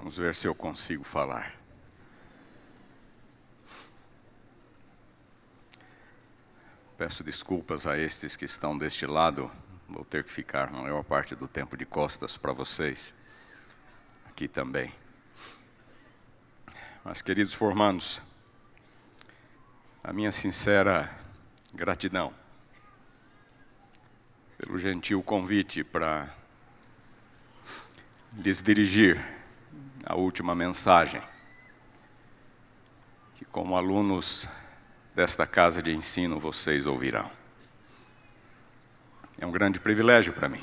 Vamos ver se eu consigo falar. Peço desculpas a estes que estão deste lado. Vou ter que ficar a maior parte do tempo de costas para vocês. Aqui também. Mas, queridos formandos, a minha sincera gratidão pelo gentil convite para lhes dirigir a última mensagem, que como alunos desta casa de ensino vocês ouvirão. É um grande privilégio para mim.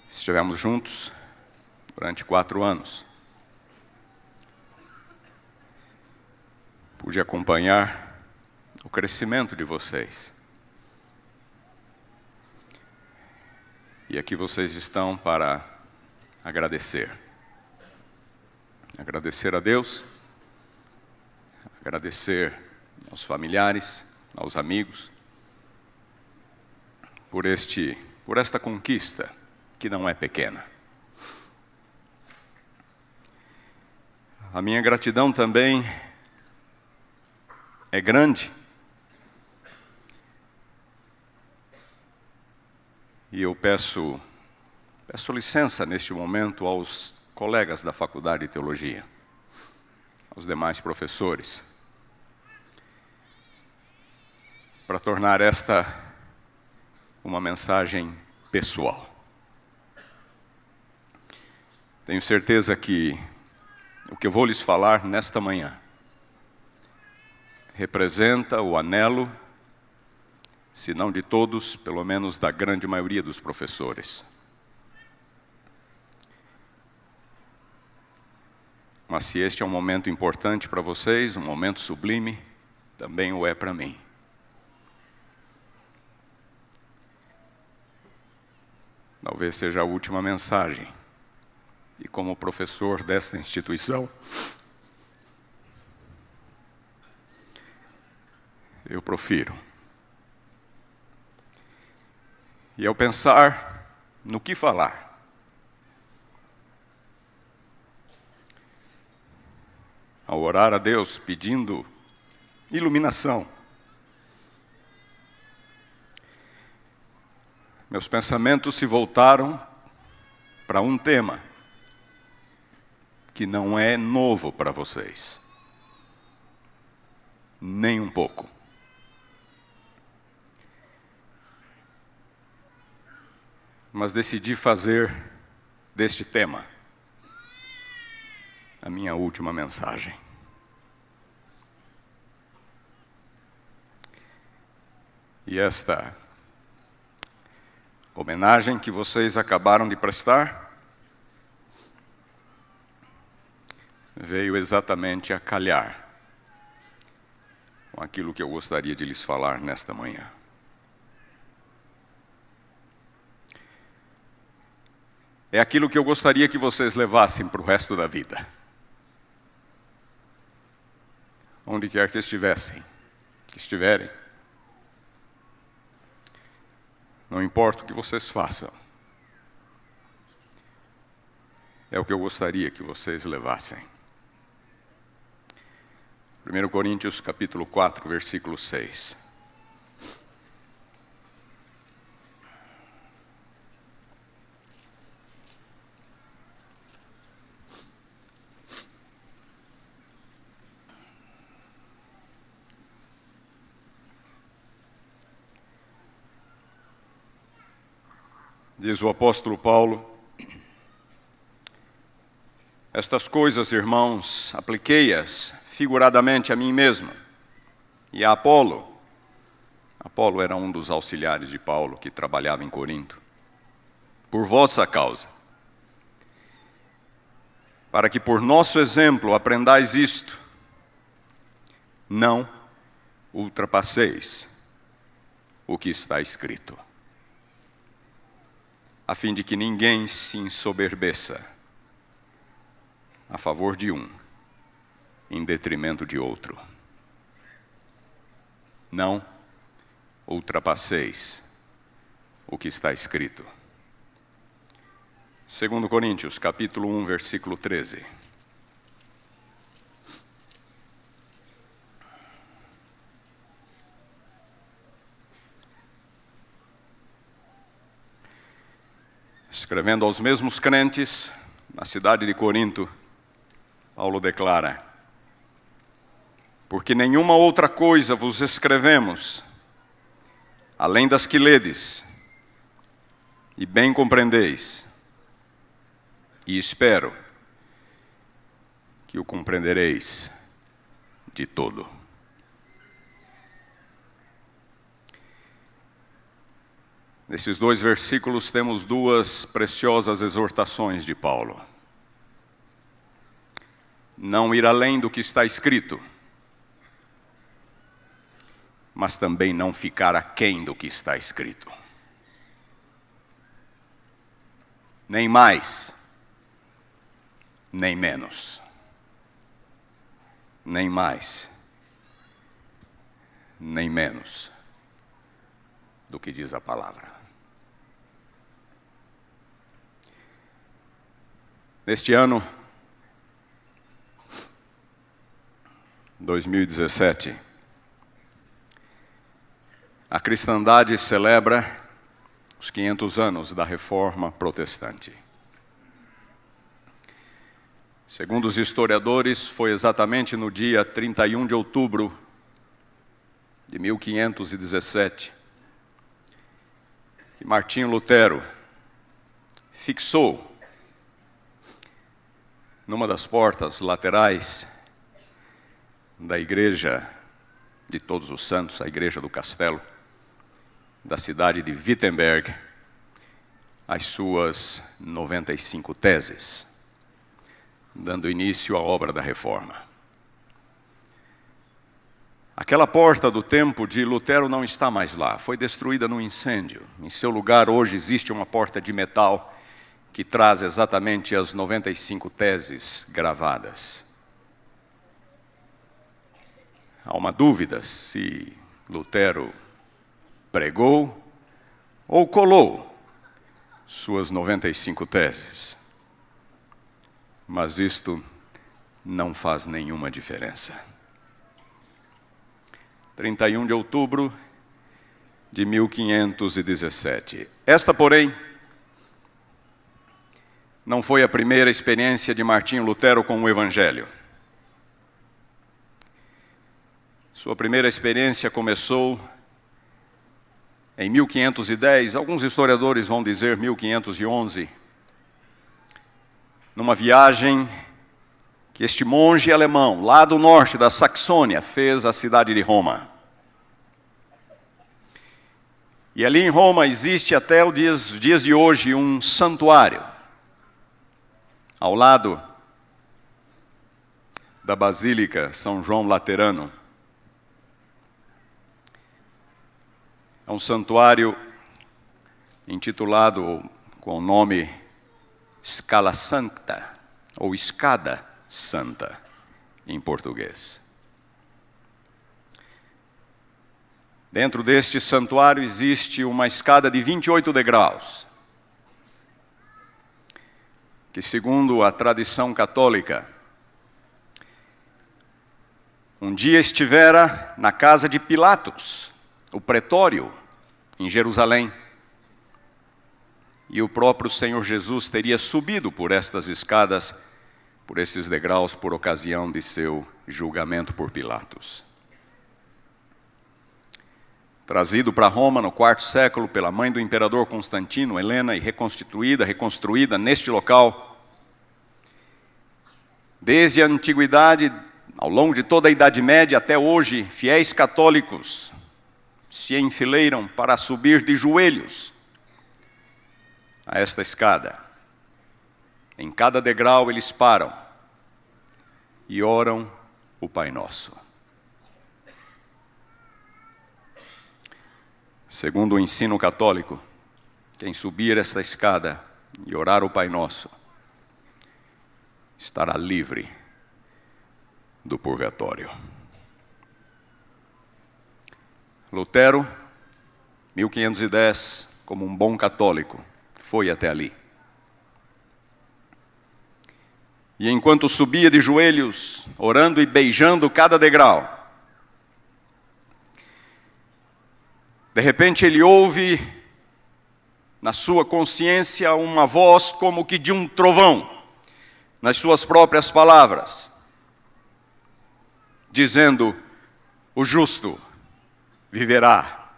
Estivemos juntos durante 4 anos. Pude acompanhar o crescimento de vocês. E aqui vocês estão para agradecer. Agradecer a Deus, agradecer aos familiares, aos amigos, por esta conquista que não é pequena. A minha gratidão também é grande. E eu peço licença neste momento aos colegas da Faculdade de Teologia, aos demais professores, para tornar esta uma mensagem pessoal. Tenho certeza que o que eu vou lhes falar nesta manhã representa o anelo, se não de todos, pelo menos da grande maioria dos professores. Mas se este é um momento importante para vocês, um momento sublime, também o é para mim. Talvez seja a última mensagem. E como professor desta instituição, eu profiro. E ao pensar no que falar, ao orar a Deus pedindo iluminação, meus pensamentos se voltaram para um tema que não é novo para vocês, nem um pouco. Mas decidi fazer deste tema a minha última mensagem. E esta homenagem que vocês acabaram de prestar veio exatamente a calhar com aquilo que eu gostaria de lhes falar nesta manhã. É aquilo que eu gostaria que vocês levassem para o resto da vida. Onde quer que estiverem. Não importa o que vocês façam. É o que eu gostaria que vocês levassem. 1 Coríntios capítulo 4, versículo 6. Diz o apóstolo Paulo: estas coisas, irmãos, apliquei-as figuradamente a mim mesmo e a Apolo. Apolo era um dos auxiliares de Paulo que trabalhava em Corinto. Por vossa causa, para que por nosso exemplo aprendais isto: não ultrapasseis o que está escrito, a fim de que ninguém se ensoberbeça a favor de um, em detrimento de outro. Não ultrapasseis o que está escrito. 2 Coríntios, capítulo 1, versículo 13. Escrevendo aos mesmos crentes, na cidade de Corinto, Paulo declara: porque nenhuma outra coisa vos escrevemos, além das que ledes, e bem compreendeis, e espero que o compreendereis de todo. Nesses dois versículos temos duas preciosas exortações de Paulo. Não ir além do que está escrito, mas também não ficar aquém do que está escrito. Nem mais, nem menos. Nem mais, nem menos do que diz a palavra. Neste ano, 2017, a cristandade celebra os 500 anos da Reforma Protestante. Segundo os historiadores, foi exatamente no dia 31 de outubro de 1517 que Martinho Lutero fixou numa das portas laterais da igreja de Todos os Santos, a igreja do castelo, da cidade de Wittenberg, as suas 95 teses, dando início à obra da Reforma. Aquela porta do templo de Lutero não está mais lá, foi destruída num incêndio. Em seu lugar, hoje, existe uma porta de metal que traz exatamente as 95 teses gravadas. Há uma dúvida se Lutero pregou ou colou suas 95 teses. Mas isto não faz nenhuma diferença. 31 de outubro de 1517. Esta, porém, não foi a primeira experiência de Martinho Lutero com o Evangelho. Sua primeira experiência começou em 1510, alguns historiadores vão dizer 1511, numa viagem que este monge alemão, lá do norte da Saxônia, fez à cidade de Roma. E ali em Roma existe até os dias de hoje um santuário, ao lado da Basílica São João Laterano. É um santuário intitulado com o nome Scala Sancta, ou Escada Santa, em português. Dentro deste santuário existe uma escada de 28 degraus, que, segundo a tradição católica, um dia estivera na casa de Pilatos, o pretório, em Jerusalém, e o próprio Senhor Jesus teria subido por estas escadas, por esses degraus, por ocasião de seu julgamento por Pilatos. Trazido para Roma no IV século pela mãe do imperador Constantino, Helena, e reconstruída neste local. Desde a antiguidade, ao longo de toda a Idade Média até hoje, fiéis católicos se enfileiram para subir de joelhos a esta escada. Em cada degrau eles param e oram o Pai Nosso. Segundo o ensino católico, quem subir esta escada e orar o Pai Nosso estará livre do purgatório. Lutero, 1510, como um bom católico, foi até ali. E enquanto subia de joelhos, orando e beijando cada degrau, de repente ele ouve na sua consciência uma voz como que de um trovão, nas suas próprias palavras, dizendo: o justo viverá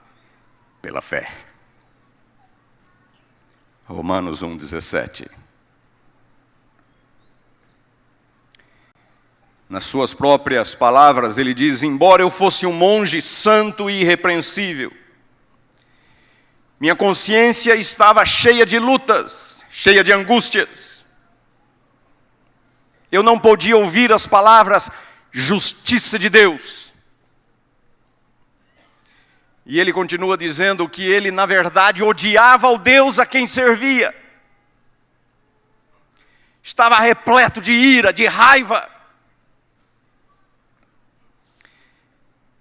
pela fé. Romanos 1,17. Nas suas próprias palavras ele diz: embora eu fosse um monge santo e irrepreensível, minha consciência estava cheia de lutas, cheia de angústias. Eu não podia ouvir as palavras justiça de Deus. E ele continua dizendo que ele, na verdade, odiava o Deus a quem servia. Estava repleto de ira, de raiva.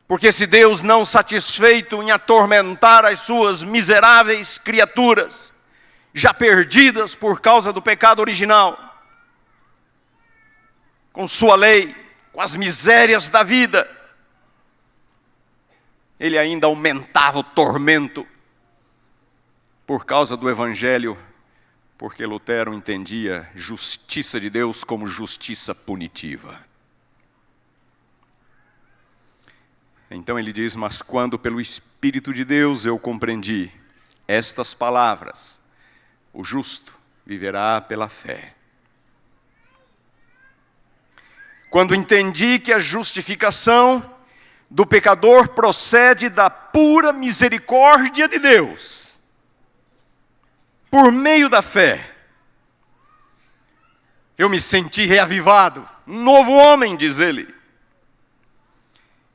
Porque esse Deus, não satisfeito em atormentar as suas miseráveis criaturas, já perdidas por causa do pecado original, com sua lei, com as misérias da vida, ele ainda aumentava o tormento por causa do Evangelho, porque Lutero entendia justiça de Deus como justiça punitiva. Então ele diz: mas quando pelo Espírito de Deus eu compreendi estas palavras, o justo viverá pela fé. Quando entendi que a justificação do pecador procede da pura misericórdia de Deus, por meio da fé, eu me senti reavivado, um novo homem, diz ele.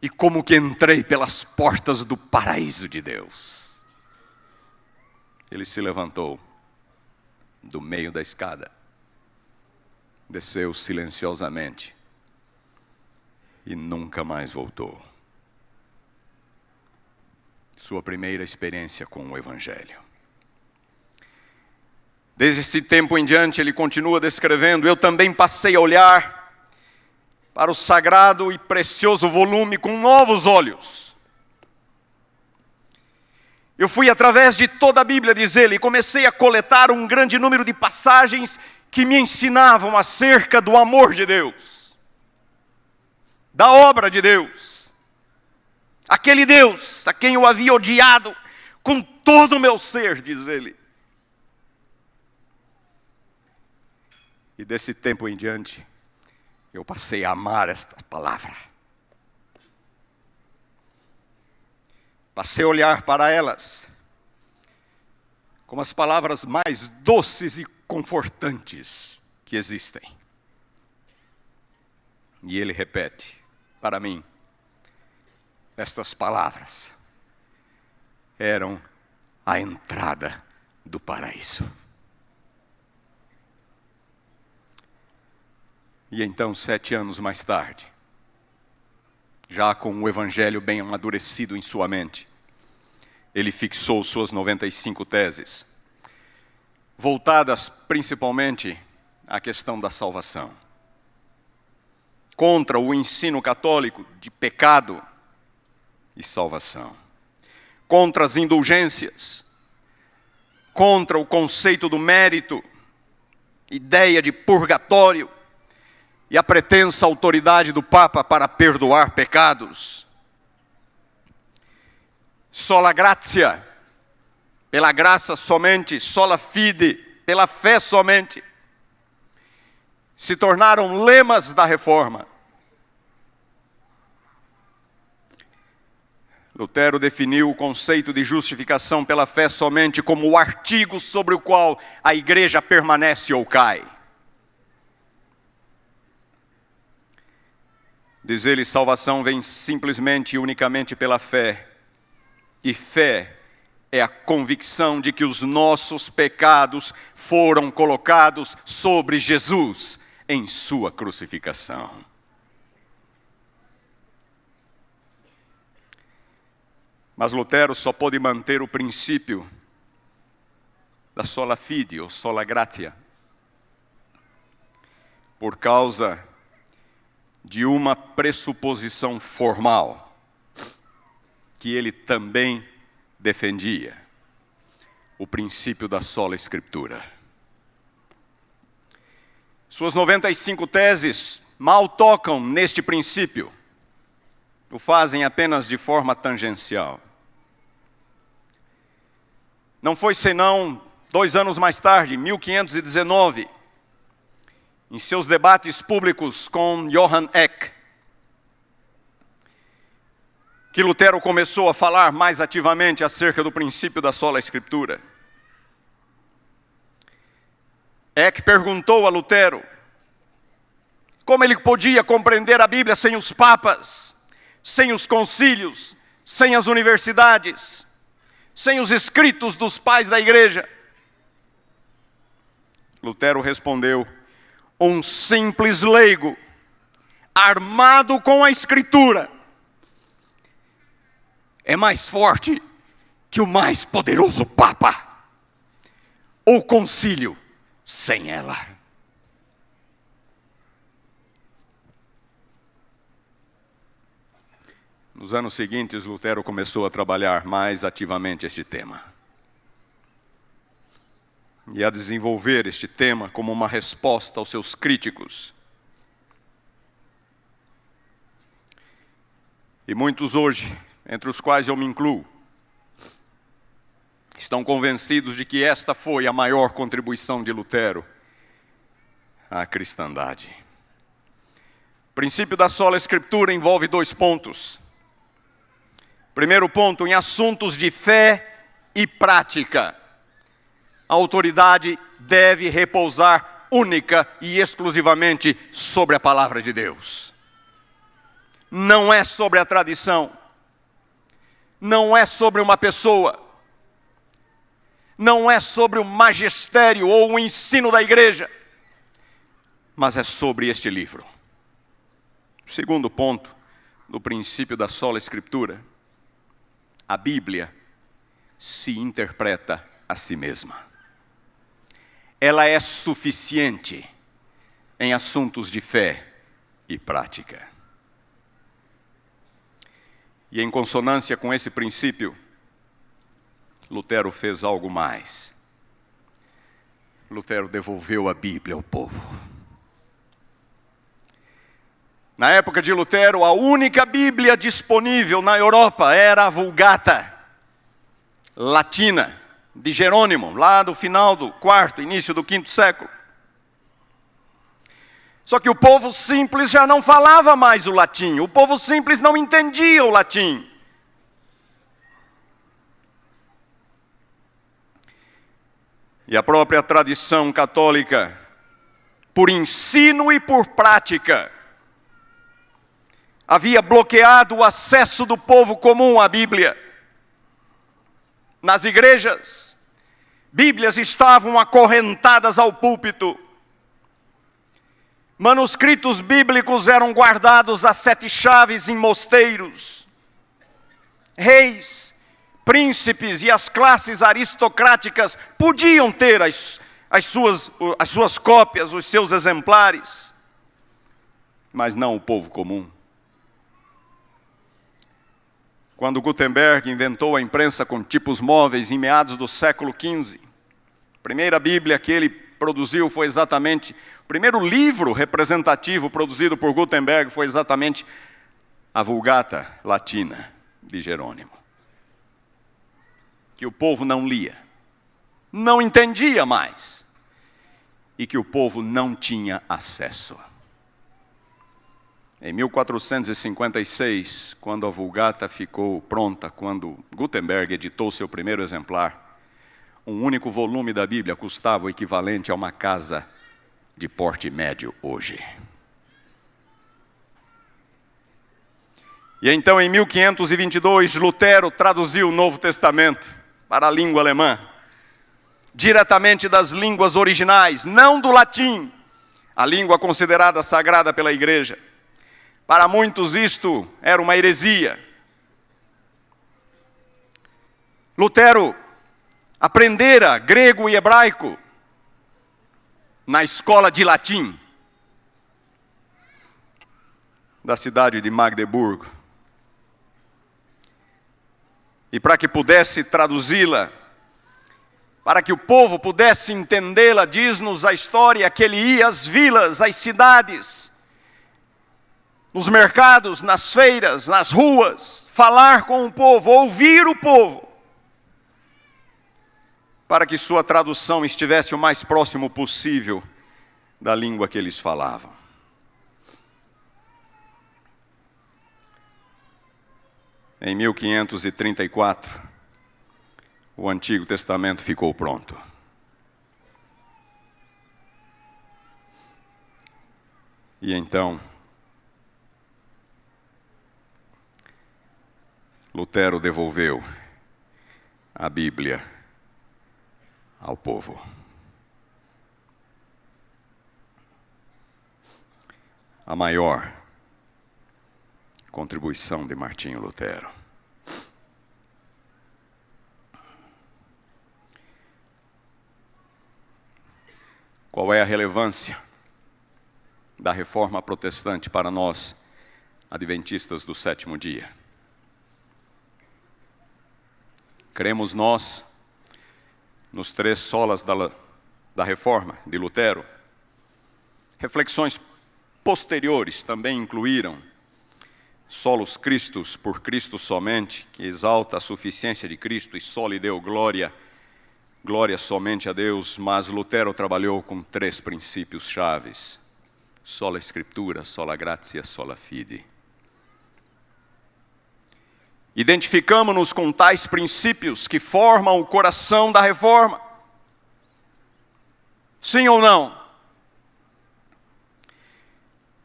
E como que entrei pelas portas do paraíso de Deus. Ele se levantou do meio da escada, desceu silenciosamente e nunca mais voltou. Sua primeira experiência com o Evangelho. Desde esse tempo em diante ele continua descrevendo: eu também passei a olhar para o sagrado e precioso volume com novos olhos. Eu fui através de toda a Bíblia, diz ele, e comecei a coletar um grande número de passagens que me ensinavam acerca do amor de Deus, da obra de Deus, aquele Deus a quem eu havia odiado com todo o meu ser, diz ele. E desse tempo em diante, eu passei a amar esta palavra. Passei a olhar para elas como as palavras mais doces e confortantes que existem. E ele repete para mim: estas palavras eram a entrada do paraíso. E então, 7 anos mais tarde, já com o Evangelho bem amadurecido em sua mente, ele fixou suas 95 teses, voltadas principalmente à questão da salvação, contra o ensino católico de pecado e salvação, contra as indulgências, contra o conceito do mérito, ideia de purgatório, e a pretensa autoridade do Papa para perdoar pecados. Sola gratia, pela graça somente, sola fide, pela fé somente, se tornaram lemas da reforma. Lutero definiu o conceito de justificação pela fé somente como o artigo sobre o qual a igreja permanece ou cai. Diz ele: salvação vem simplesmente e unicamente pela fé. E fé é a convicção de que os nossos pecados foram colocados sobre Jesus em sua crucificação. Mas Lutero só pôde manter o princípio da sola fide ou sola gratia, por causa de uma pressuposição formal que ele também defendia: o princípio da sola Escritura. Suas 95 teses mal tocam neste princípio, o fazem apenas de forma tangencial. Não foi senão 2 anos mais tarde, 1519, em seus debates públicos com Johann Eck, que Lutero começou a falar mais ativamente acerca do princípio da sola Escritura. Eck perguntou a Lutero como ele podia compreender a Bíblia sem os papas, sem os concílios, sem as universidades, sem os escritos dos pais da igreja. Lutero respondeu: um simples leigo, armado com a Escritura, é mais forte que o mais poderoso Papa, ou concílio sem ela. Nos anos seguintes, Lutero começou a trabalhar mais ativamente este tema e a desenvolver este tema como uma resposta aos seus críticos. E muitos hoje, entre os quais eu me incluo, estão convencidos de que esta foi a maior contribuição de Lutero à cristandade. O princípio da sola Escritura envolve 2 pontos. Primeiro ponto: em assuntos de fé e prática, a autoridade deve repousar única e exclusivamente sobre a palavra de Deus. Não é sobre a tradição, não é sobre uma pessoa, não é sobre o magistério ou o ensino da igreja, mas é sobre este livro. Segundo ponto do princípio da sola Escritura: a Bíblia se interpreta a si mesma. Ela é suficiente em assuntos de fé e prática. E em consonância com esse princípio, Lutero fez algo mais. Lutero devolveu a Bíblia ao povo. Na época de Lutero, a única Bíblia disponível na Europa era a Vulgata latina, de Jerônimo, lá do final do 4º, início do 5º século. Só que o povo simples já não falava mais o latim, o povo simples não entendia o latim. E a própria tradição católica, por ensino e por prática, havia bloqueado o acesso do povo comum à Bíblia. Nas igrejas, Bíblias estavam acorrentadas ao púlpito. Manuscritos bíblicos eram guardados a 7 chaves em mosteiros. Reis, príncipes e as classes aristocráticas podiam ter as suas cópias, os seus exemplares, mas não o povo comum. Quando Gutenberg inventou a imprensa com tipos móveis em meados do século XV, a primeira Bíblia que ele produziu foi exatamente, o primeiro livro representativo produzido por Gutenberg foi exatamente a Vulgata latina de Jerônimo, que o povo não lia, não entendia mais, e que o povo não tinha acesso. Em 1456, quando a Vulgata ficou pronta, quando Gutenberg editou seu primeiro exemplar, um único volume da Bíblia custava o equivalente a uma casa de porte médio hoje. E então, em 1522, Lutero traduziu o Novo Testamento para a língua alemã, diretamente das línguas originais, não do latim, a língua considerada sagrada pela igreja. Para muitos isto era uma heresia. Lutero aprendera grego e hebraico na escola de latim, da cidade de Magdeburgo. E para que pudesse traduzi-la, para que o povo pudesse entendê-la, diz-nos a história que ele ia às vilas, às cidades, nos mercados, nas feiras, nas ruas, falar com o povo, ouvir o povo, para que sua tradução estivesse o mais próximo possível da língua que eles falavam. Em 1534, o Antigo Testamento ficou pronto. E então, Lutero devolveu a Bíblia ao povo. A maior contribuição de Martinho Lutero. Qual é a relevância da reforma protestante para nós, adventistas do sétimo dia? Cremos nós nos 3 solas da reforma de Lutero. Reflexões posteriores também incluíram solos Christus, por Cristo somente, que exalta a suficiência de Cristo e só lhe deu glória somente a Deus, mas Lutero trabalhou com 3 princípios chaves: sola Escritura, sola gratia, sola fide. Identificamos-nos com tais princípios que formam o coração da reforma. Sim ou não?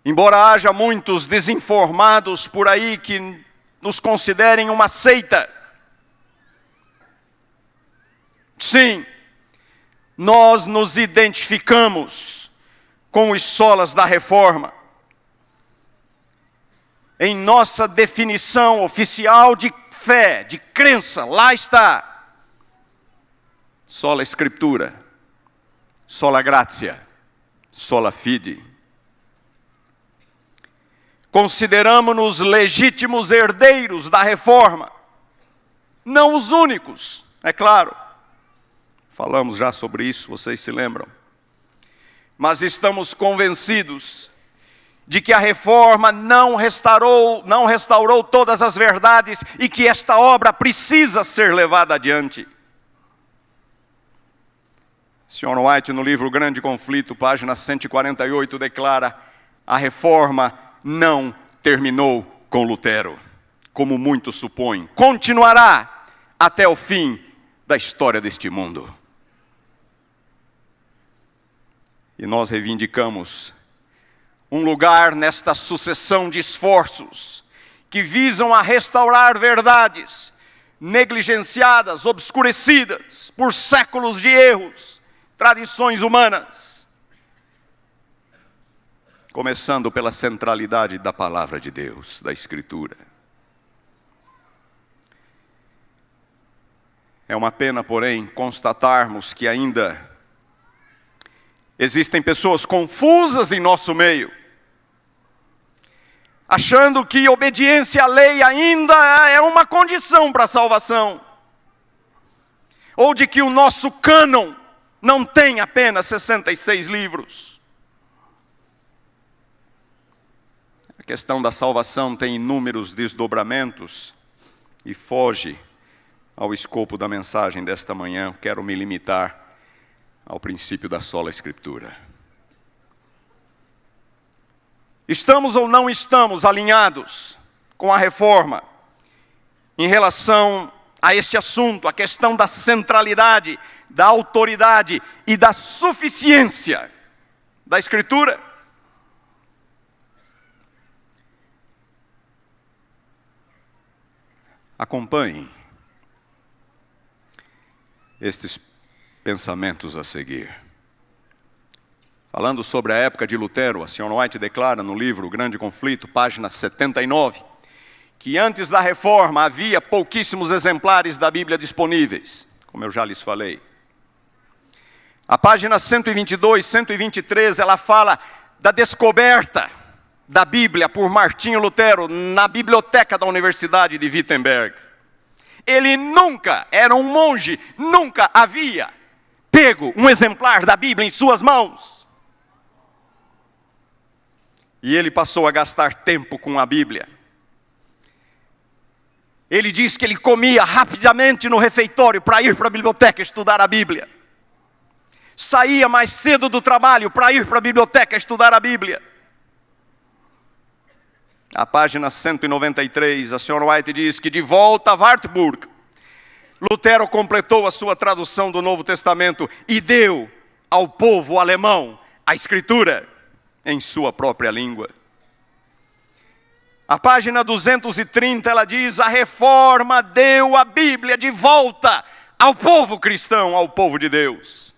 Embora haja muitos desinformados por aí que nos considerem uma seita, sim, nós nos identificamos com os solas da reforma. Em nossa definição oficial de fé, de crença, lá está: sola Escritura, sola gratia, sola fide. Consideramos-nos legítimos herdeiros da reforma, não os únicos, é claro. Falamos já sobre isso, vocês se lembram. Mas estamos convencidos de que a reforma não restaurou todas as verdades e que esta obra precisa ser levada adiante. Sr. White, no livro Grande Conflito, página 148, declara: a reforma não terminou com Lutero, como muitos supõem. Continuará até o fim da história deste mundo. E nós reivindicamos um lugar nesta sucessão de esforços que visam a restaurar verdades negligenciadas, obscurecidas por séculos de erros, tradições humanas. Começando pela centralidade da palavra de Deus, da Escritura. É uma pena, porém, constatarmos que ainda existem pessoas confusas em nosso meio, achando que obediência à lei ainda é uma condição para a salvação, ou de que o nosso cânon não tem apenas 66 livros. A questão da salvação tem inúmeros desdobramentos e foge ao escopo da mensagem desta manhã. Quero me limitar ao princípio da sola Escritura. Estamos ou não estamos alinhados com a reforma em relação a este assunto, a questão da centralidade, da autoridade e da suficiência da Escritura? Acompanhem estes pensamentos a seguir. Falando sobre a época de Lutero, a Sr. White declara no livro Grande Conflito, página 79, que antes da reforma havia pouquíssimos exemplares da Bíblia disponíveis, como eu já lhes falei. A página 122, 123, ela fala da descoberta da Bíblia por Martinho Lutero na biblioteca da Universidade de Wittenberg. Ele nunca, era um monge, nunca havia pego um exemplar da Bíblia em suas mãos. E ele passou a gastar tempo com a Bíblia. Ele diz que ele comia rapidamente no refeitório para ir para a biblioteca estudar a Bíblia. Saía mais cedo do trabalho para ir para a biblioteca estudar a Bíblia. A página 193, a senhora White diz que de volta a Wartburg, Lutero completou a sua tradução do Novo Testamento e deu ao povo alemão a Escritura em sua própria língua. A página 230, ela diz: a Reforma deu a Bíblia de volta ao povo cristão, ao povo de Deus.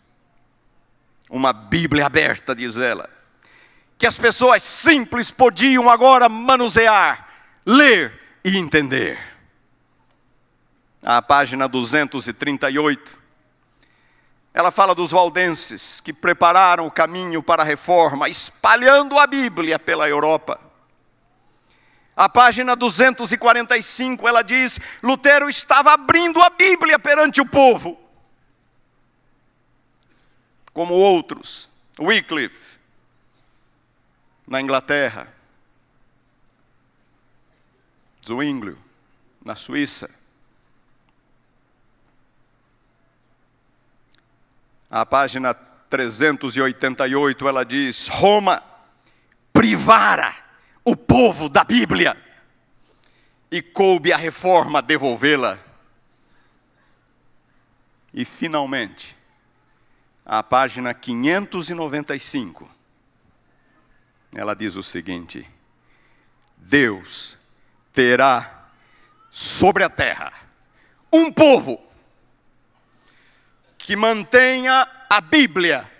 Uma Bíblia aberta, diz ela, que as pessoas simples podiam agora manusear, ler e entender. A página 238, ela fala dos valdenses que prepararam o caminho para a Reforma, espalhando a Bíblia pela Europa. A página 245, ela diz: Lutero estava abrindo a Bíblia perante o povo, como outros, Wycliffe, na Inglaterra, Zwinglio, na Suíça. A página 388, ela diz: Roma privara o povo da Bíblia e coube a Reforma devolvê-la. E finalmente, a página 595, ela diz o seguinte: Deus terá sobre a terra um povo que mantenha a Bíblia,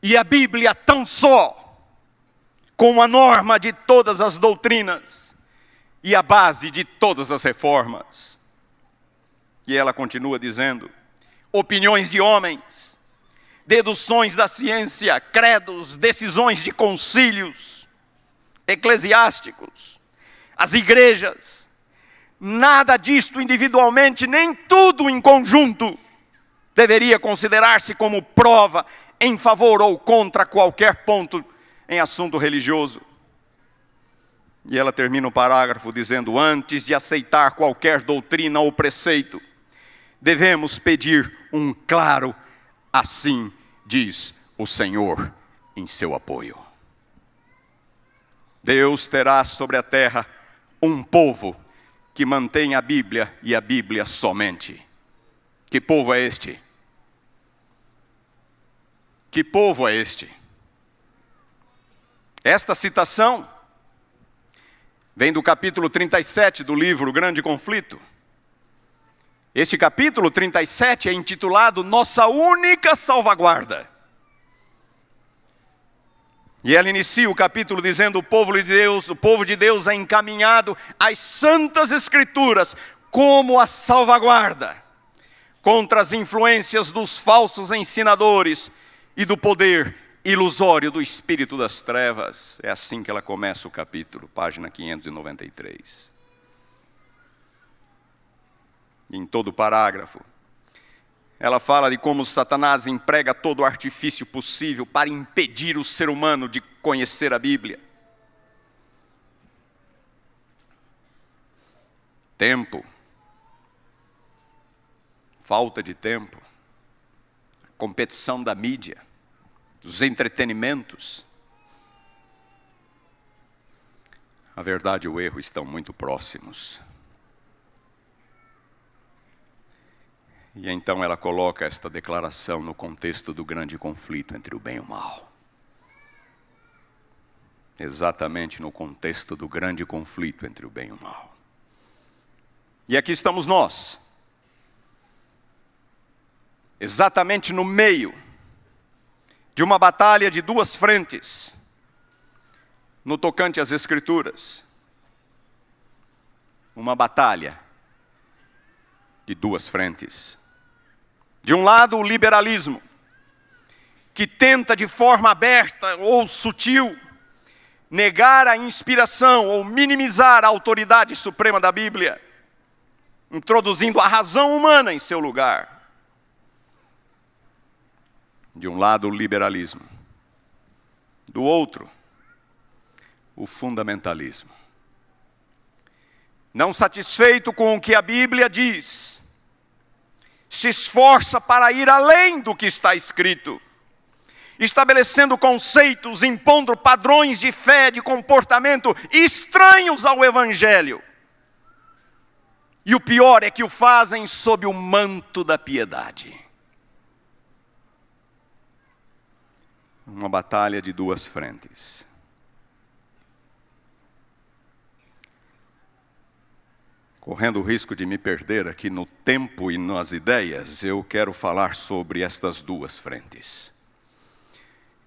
e a Bíblia tão só, como a norma de todas as doutrinas e a base de todas as reformas. E ela continua dizendo: opiniões de homens, deduções da ciência, credos, decisões de concílios eclesiásticos, as igrejas, nada disto individualmente, nem tudo em conjunto, deveria considerar-se como prova em favor ou contra qualquer ponto em assunto religioso. E ela termina o parágrafo dizendo: antes de aceitar qualquer doutrina ou preceito, devemos pedir um claro assim diz o Senhor em seu apoio. Deus terá sobre a terra um povo que mantém a Bíblia e a Bíblia somente. Que povo é este? Que povo é este? Esta citação vem do capítulo 37 do livro O Grande Conflito. Este capítulo 37 é intitulado Nossa Única Salvaguarda. E ela inicia o capítulo dizendo: o povo de Deus é encaminhado às santas escrituras como a salvaguarda contra as influências dos falsos ensinadores e do poder ilusório do espírito das trevas. É assim que ela começa o capítulo, página 593. Em todo o parágrafo, ela fala de como Satanás emprega todo o artifício possível para impedir o ser humano de conhecer a Bíblia. Tempo, falta de tempo, competição da mídia, dos entretenimentos. A verdade e o erro estão muito próximos. E então ela coloca esta declaração no contexto do grande conflito entre o bem e o mal. Exatamente no contexto do grande conflito entre o bem e o mal. E aqui estamos nós, exatamente no meio de uma batalha de duas frentes, no tocante às Escrituras. Uma batalha de duas frentes. De um lado, o liberalismo, que tenta de forma aberta ou sutil negar a inspiração ou minimizar a autoridade suprema da Bíblia, introduzindo a razão humana em seu lugar. De um lado, o liberalismo. Do outro, o fundamentalismo. Não satisfeito com o que a Bíblia diz, se esforça para ir além do que está escrito, estabelecendo conceitos, impondo padrões de fé, de comportamento estranhos ao Evangelho. E o pior é que o fazem sob o manto da piedade. Uma batalha de duas frentes. Correndo o risco de me perder aqui no tempo e nas ideias, eu quero falar sobre estas duas frentes.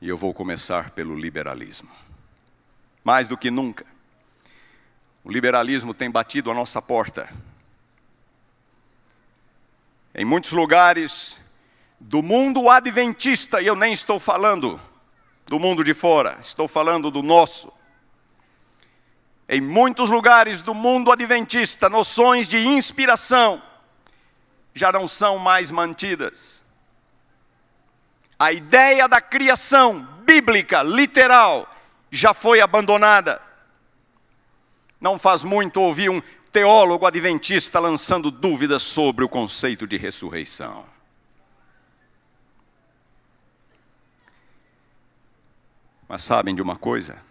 E eu vou começar pelo liberalismo. Mais do que nunca, o liberalismo tem batido a nossa porta. Em muitos lugares do mundo adventista, e eu nem estou falando do mundo de fora, estou falando do nosso. Em muitos lugares do mundo adventista, noções de inspiração já não são mais mantidas. A ideia da criação bíblica, literal, já foi abandonada. Não faz muito ouvi um teólogo adventista lançando dúvidas sobre o conceito de ressurreição. Mas sabem de uma coisa?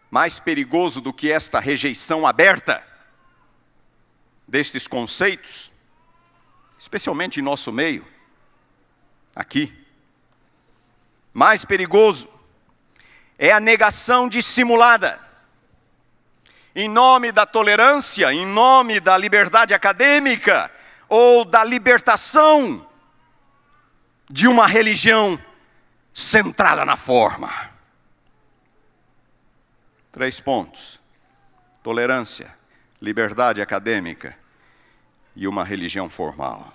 Mais perigoso do que esta rejeição aberta destes conceitos, especialmente em nosso meio, aqui, mais perigoso é a negação dissimulada, em nome da tolerância, em nome da liberdade acadêmica, ou da libertação de uma religião centrada na forma. 3 pontos: tolerância, liberdade acadêmica e uma religião formal.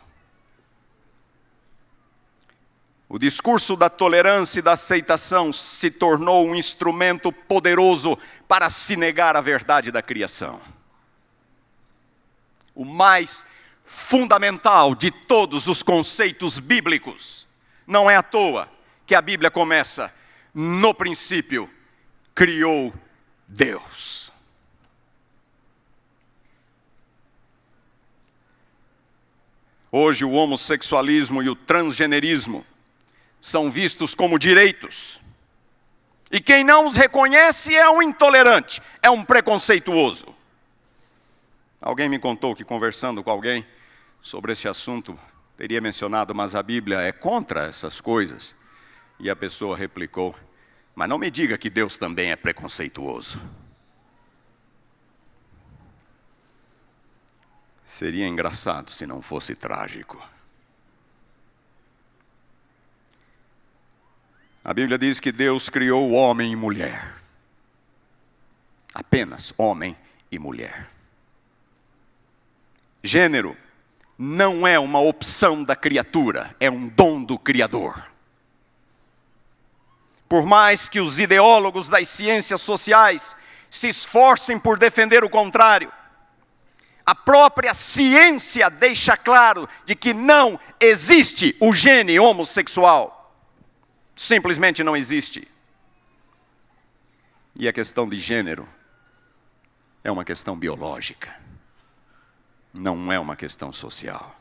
O discurso da tolerância e da aceitação se tornou um instrumento poderoso para se negar a verdade da criação. O mais fundamental de todos os conceitos bíblicos. Não é à toa que a Bíblia começa: no princípio criou Deus. Hoje o homossexualismo e o transgenerismo são vistos como direitos. E quem não os reconhece é um intolerante, é um preconceituoso. Alguém me contou que, conversando com alguém sobre esse assunto, teria mencionado: mas a Bíblia é contra essas coisas. E a pessoa replicou: mas não me diga que Deus também é preconceituoso. Seria engraçado se não fosse trágico. A Bíblia diz que Deus criou homem e mulher. Apenas homem e mulher. Gênero não é uma opção da criatura, é um dom do Criador. Por mais que os ideólogos das ciências sociais se esforcem por defender o contrário, a própria ciência deixa claro de que não existe o gene homossexual. Simplesmente não existe. E a questão de gênero é uma questão biológica. Não é uma questão social.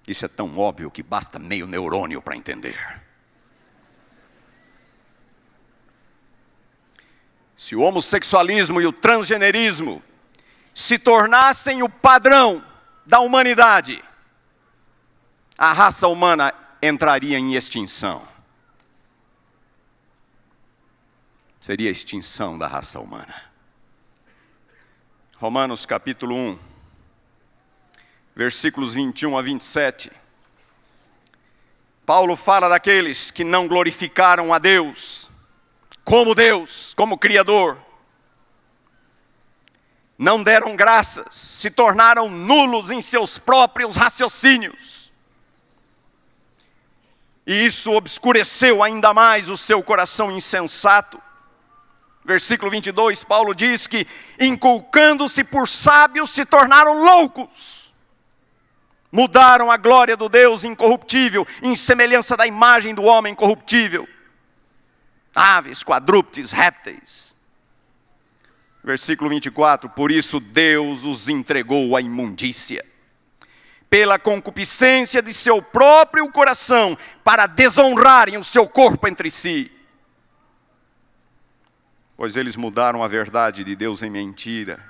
Isso é tão óbvio que basta meio neurônio para entender. Se o homossexualismo e o transgenerismo se tornassem o padrão da humanidade, a raça humana entraria em extinção. Seria a extinção da raça humana. Romanos capítulo 1, versículos 21 a 27. Paulo fala daqueles que não glorificaram a Deus como Criador. Não deram graças, se tornaram nulos em seus próprios raciocínios. e isso obscureceu ainda mais o seu coração insensato. Versículo 22, Paulo diz que, inculcando-se por sábios, se tornaram loucos. Mudaram a glória do Deus incorruptível, em semelhança da imagem do homem corruptível. Aves, quadrúpedes, répteis. Versículo 24, por isso Deus os entregou à imundícia, pela concupiscência de seu próprio coração, para desonrarem o seu corpo entre si. Pois eles mudaram a verdade de Deus em mentira,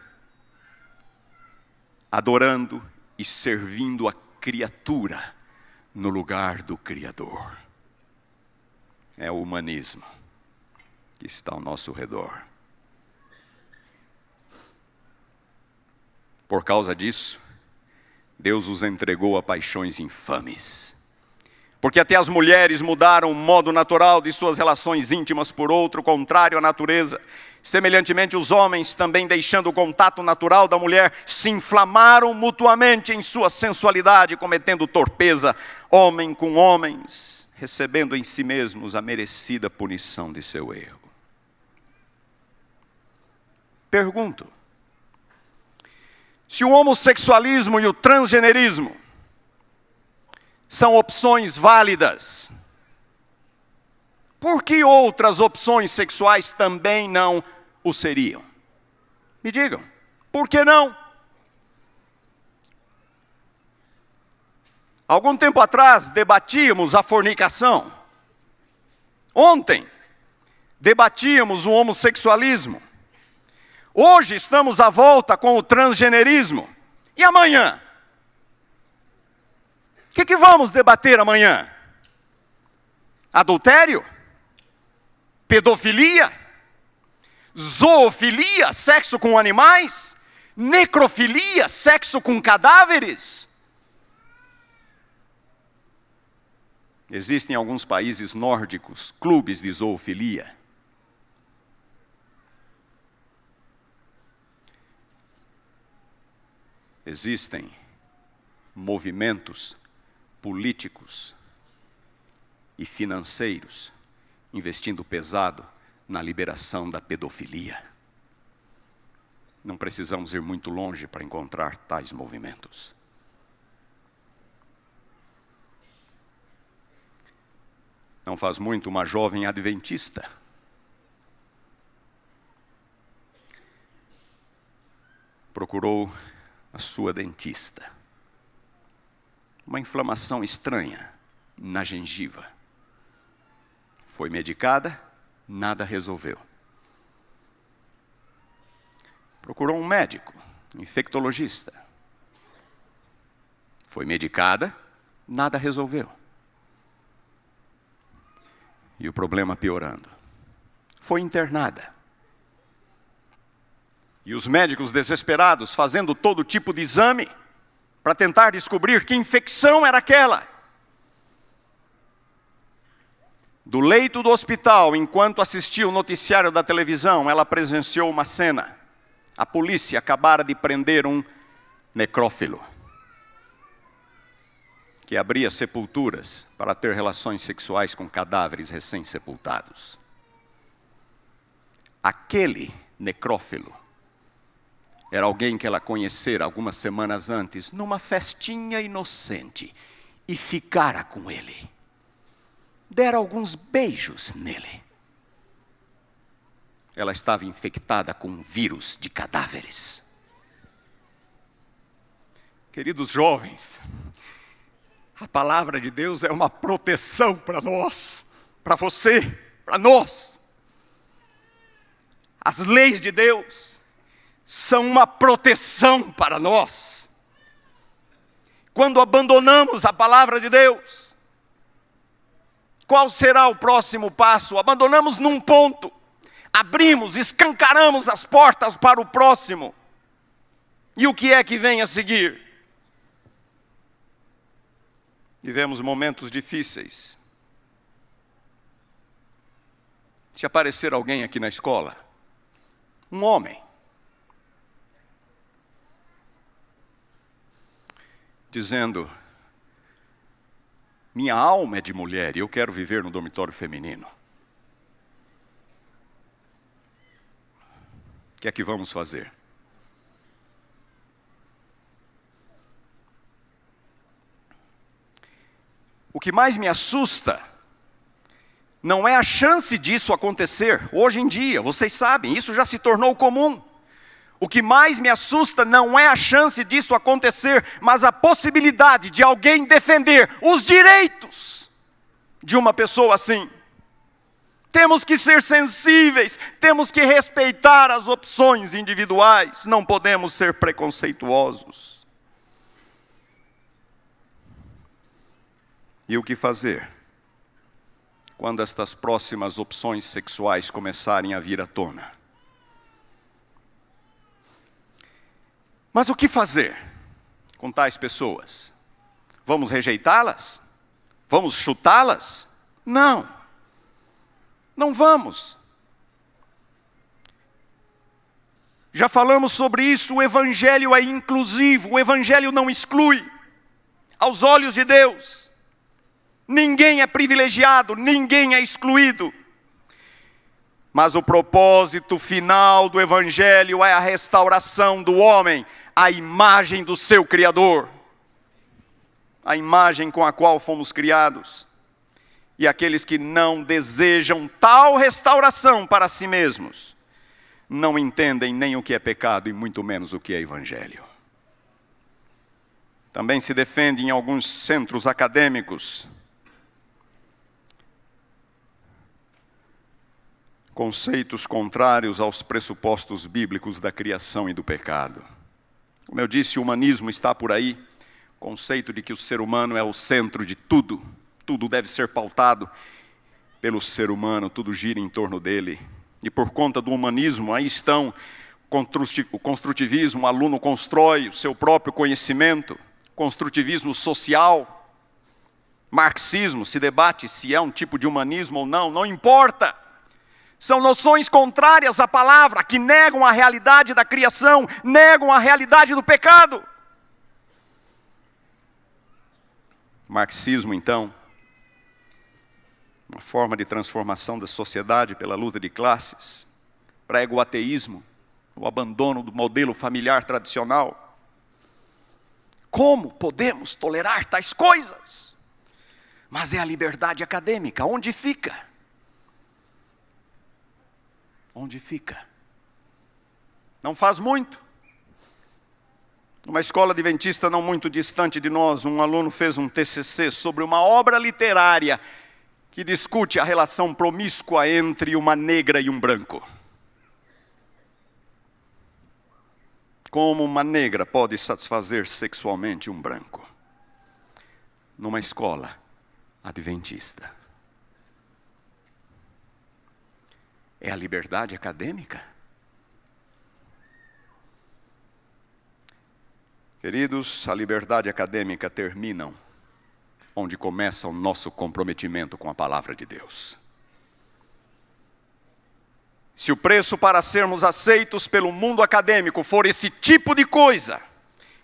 adorando e servindo a criatura no lugar do Criador. É o humanismo que está ao nosso redor. Por causa disso, Deus os entregou a paixões infames. Porque até as mulheres mudaram o modo natural de suas relações íntimas por outro, contrário à natureza. Semelhantemente, os homens, também deixando o contato natural da mulher, se inflamaram mutuamente em sua sensualidade, cometendo torpeza, homem com homens, recebendo em si mesmos a merecida punição de seu erro. Pergunto: se o homossexualismo e o transgenerismo são opções válidas, por que outras opções sexuais também não o seriam? Me digam, por que não? Algum tempo atrás debatíamos a fornicação. Ontem debatíamos o homossexualismo. Hoje estamos à volta com o transgenerismo. E amanhã? O que vamos debater amanhã? Adultério? Pedofilia? Zoofilia, sexo com animais? Necrofilia, sexo com cadáveres? Existem em alguns países nórdicos clubes de zoofilia. Existem movimentos políticos e financeiros investindo pesado na liberação da pedofilia. Não precisamos ir muito longe para encontrar tais movimentos. Não faz muito, uma jovem adventista procurou a sua dentista. Uma inflamação estranha na gengiva. Foi medicada, nada resolveu. Procurou um médico, infectologista. Foi medicada, nada resolveu. E o problema piorando. Foi internada. E os médicos desesperados fazendo todo tipo de exame para tentar descobrir que infecção era aquela. Do leito do hospital, enquanto assistia o noticiário da televisão, ela presenciou uma cena. A polícia acabara de prender um necrófilo que abria sepulturas para ter relações sexuais com cadáveres recém-sepultados. Aquele necrófilo era alguém que ela conhecera algumas semanas antes, numa festinha inocente, e ficara com ele. Dera alguns beijos nele. Ela estava infectada com um vírus de cadáveres. Queridos jovens, a palavra de Deus é uma proteção para nós, para você, para nós. As leis de Deus são uma proteção para nós. Quando abandonamos a palavra de Deus, qual será o próximo passo? Abandonamos num ponto, abrimos, escancaramos as portas para o próximo. E o que é que vem a seguir? Vivemos momentos difíceis. Se aparecer alguém aqui na escola, um homem, dizendo: Minha alma é de mulher e eu quero viver no dormitório feminino. O que é que vamos fazer? O que mais me assusta não é a chance disso acontecer. Hoje em dia, vocês sabem, isso já se tornou comum. O que mais me assusta não é a chance disso acontecer, mas a possibilidade de alguém defender os direitos de uma pessoa assim. Temos que ser sensíveis, temos que respeitar as opções individuais, não podemos ser preconceituosos. E o que fazer quando estas próximas opções sexuais começarem a vir à tona? Mas o que fazer com tais pessoas? Vamos rejeitá-las? Vamos chutá-las? Não. Não vamos. Já falamos sobre isso, o Evangelho é inclusivo, o Evangelho não exclui. Aos olhos de Deus, ninguém é privilegiado, ninguém é excluído. Mas o propósito final do Evangelho é a restauração do homem à imagem do seu Criador. A imagem com a qual fomos criados. E aqueles que não desejam tal restauração para si mesmos, não entendem nem o que é pecado e muito menos o que é Evangelho. Também se defende em alguns centros acadêmicos conceitos contrários aos pressupostos bíblicos da criação e do pecado. Como eu disse, o humanismo está por aí, o conceito de que o ser humano é o centro de tudo. Tudo deve ser pautado pelo ser humano, tudo gira em torno dele. E por conta do humanismo, aí estão o construtivismo, o aluno constrói o seu próprio conhecimento, construtivismo social, marxismo, se debate se é um tipo de humanismo ou não, não importa. São noções contrárias à palavra, que negam a realidade da criação, negam a realidade do pecado. Marxismo, então, uma forma de transformação da sociedade pela luta de classes, prega o ateísmo, o abandono do modelo familiar tradicional. Como podemos tolerar tais coisas? Mas é a liberdade acadêmica, onde fica? Onde fica? Não faz muito. Numa escola adventista não muito distante de nós, um aluno fez um TCC sobre uma obra literária que discute a relação promíscua entre uma negra e um branco. Como uma negra pode satisfazer sexualmente um branco? Numa escola adventista. É a liberdade acadêmica? Queridos, a liberdade acadêmica termina onde começa o nosso comprometimento com a palavra de Deus. Se o preço para sermos aceitos pelo mundo acadêmico for esse tipo de coisa,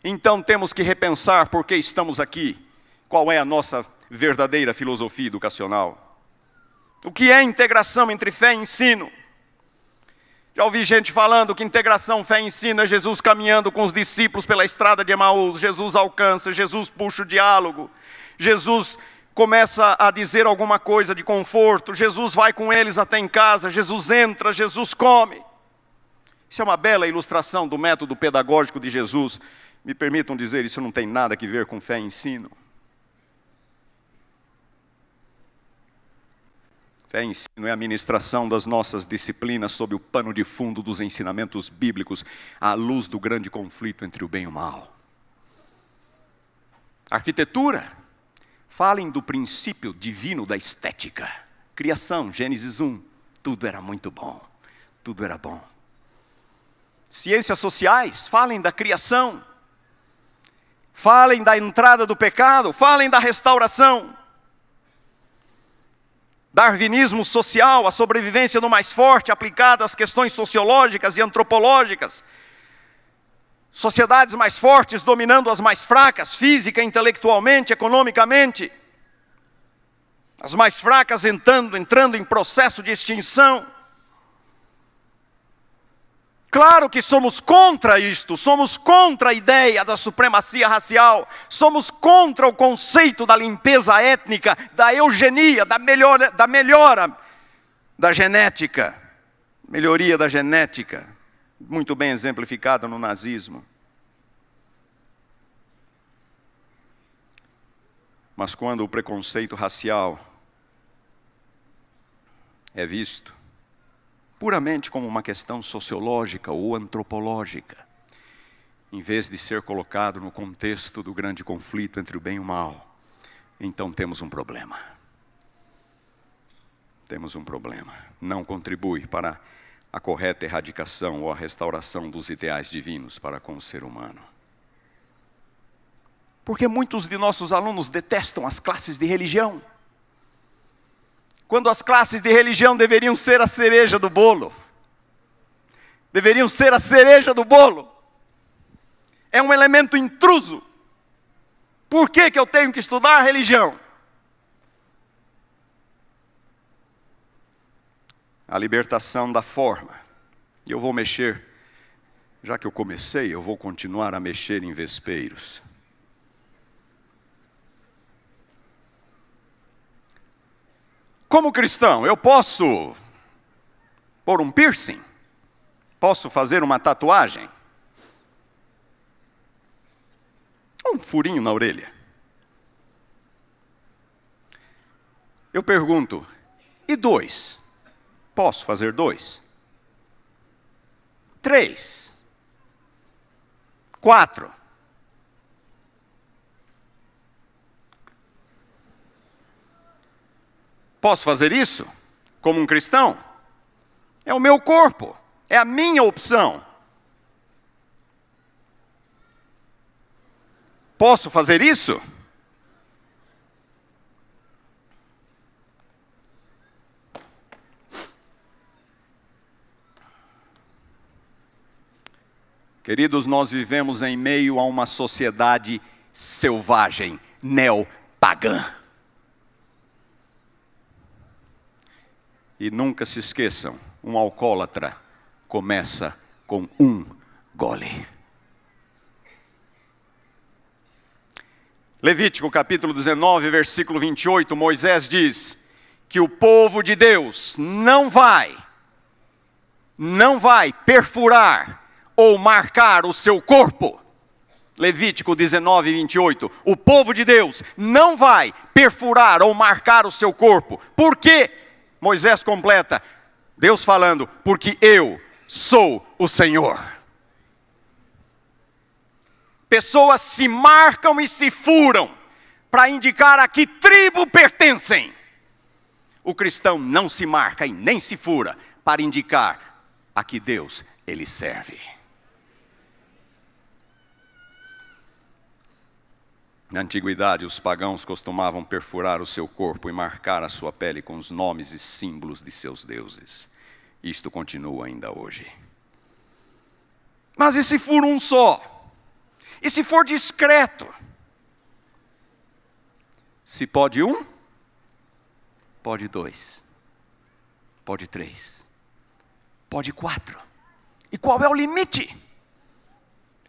então temos que repensar por que estamos aqui, qual é a nossa verdadeira filosofia educacional. O que é integração entre fé e ensino? Já ouvi gente falando que integração, fé e ensino é Jesus caminhando com os discípulos pela estrada de Emaús. Jesus alcança, Jesus puxa o diálogo. Jesus começa a dizer alguma coisa de conforto. Jesus vai com eles até em casa. Jesus entra, Jesus come. Isso é uma bela ilustração do método pedagógico de Jesus. Me permitam dizer, isso não tem nada a ver com fé e ensino. Fé e ensino é a ministração das nossas disciplinas sob o pano de fundo dos ensinamentos bíblicos, à luz do grande conflito entre o bem e o mal. Arquitetura, falem do princípio divino da estética. Criação, Gênesis 1, tudo era muito bom, tudo era bom. Ciências sociais, falem da criação, falem da entrada do pecado, falem da restauração. Darwinismo social, a sobrevivência do mais forte aplicada às questões sociológicas e antropológicas. Sociedades mais fortes dominando as mais fracas, física, intelectualmente, economicamente. As mais fracas entrando em processo de extinção. Claro que somos contra isto, somos contra a ideia da supremacia racial, somos contra o conceito da limpeza étnica, da eugenia, da melhora da genética, melhoria da genética, muito bem exemplificada no nazismo. Mas quando o preconceito racial é visto puramente como uma questão sociológica ou antropológica, em vez de ser colocado no contexto do grande conflito entre o bem e o mal, então temos um problema. Temos um problema. Não contribui para a correta erradicação ou a restauração dos ideais divinos para com o ser humano. Porque muitos de nossos alunos detestam as classes de religião, quando as classes de religião deveriam ser a cereja do bolo. Deveriam ser a cereja do bolo. É um elemento intruso. Por que eu tenho que estudar religião? A libertação da forma. E eu vou mexer, já que eu comecei, eu vou continuar a mexer em vespeiros. Como cristão, eu posso pôr um piercing? Posso fazer uma tatuagem? Um furinho na orelha. Eu pergunto, e 2? Posso fazer 2? 3? 4? Posso fazer isso como um cristão? É o meu corpo, é a minha opção. Posso fazer isso? Queridos, nós vivemos em meio a uma sociedade selvagem, neopagã. E nunca se esqueçam, um alcoólatra começa com um gole. Levítico capítulo 19, versículo 28, Moisés diz que o povo de Deus não vai perfurar ou marcar o seu corpo. Levítico 19, 28, o povo de Deus não vai perfurar ou marcar o seu corpo. Por quê? Moisés completa, Deus falando, porque eu sou o Senhor. Pessoas se marcam e se furam para indicar a que tribo pertencem. O cristão não se marca e nem se fura para indicar a que Deus ele serve. Na antiguidade, os pagãos costumavam perfurar o seu corpo e marcar a sua pele com os nomes e símbolos de seus deuses. Isto continua ainda hoje. Mas e se for um só? E se for discreto? Se pode 1, pode 2, pode 3, pode 4. E qual é o limite?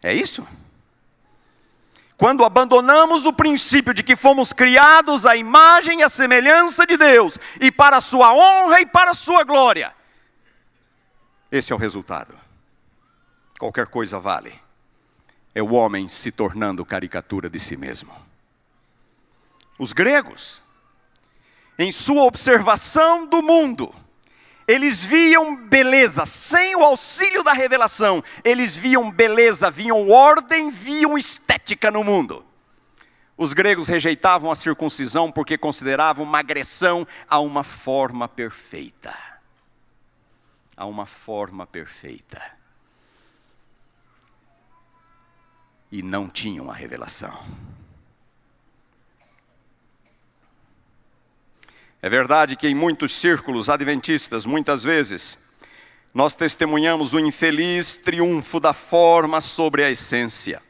É isso? Quando abandonamos o princípio de que fomos criados à imagem e à semelhança de Deus, e para a sua honra e para a sua glória, esse é o resultado. Qualquer coisa vale. É o homem se tornando caricatura de si mesmo. Os gregos, em sua observação do mundo, eles viam beleza, sem o auxílio da revelação, eles viam beleza, viam ordem, viam estética no mundo. Os gregos rejeitavam a circuncisão porque consideravam uma agressão a uma forma perfeita. A uma forma perfeita. E não tinham a revelação. É verdade que em muitos círculos adventistas, muitas vezes, nós testemunhamos o infeliz triunfo da forma sobre a essência.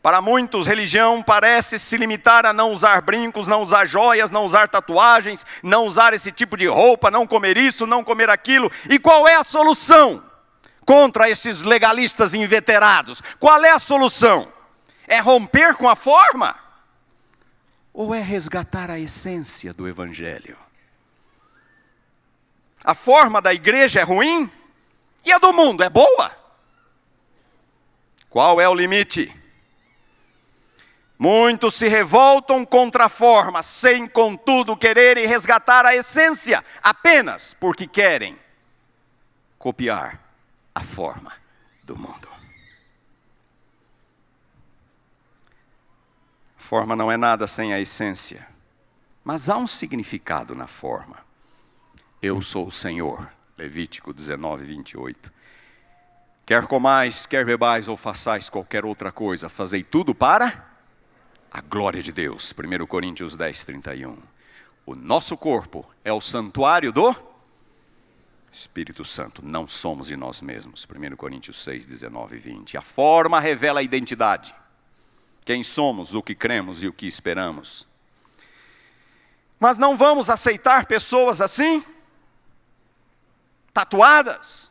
Para muitos, religião parece se limitar a não usar brincos, não usar joias, não usar tatuagens, não usar esse tipo de roupa, não comer isso, não comer aquilo. E qual é a solução contra esses legalistas inveterados? Qual é a solução? É romper com a forma? Ou é resgatar a essência do Evangelho? A forma da igreja é ruim? E a do mundo é boa? Qual é o limite? Muitos se revoltam contra a forma, sem contudo quererem resgatar a essência, apenas porque querem copiar a forma do mundo. A forma não é nada sem a essência, mas há um significado na forma. Eu sou o Senhor, Levítico 19, 28. Quer comais, quer bebais ou façais qualquer outra coisa, fazei tudo para a glória de Deus. 1 Coríntios 10, 31. O nosso corpo é o santuário do Espírito Santo. Não somos de nós mesmos. 1 Coríntios 6, 19 e 20. A forma revela a identidade. Quem somos, o que cremos e o que esperamos. Mas não vamos aceitar pessoas assim, tatuadas,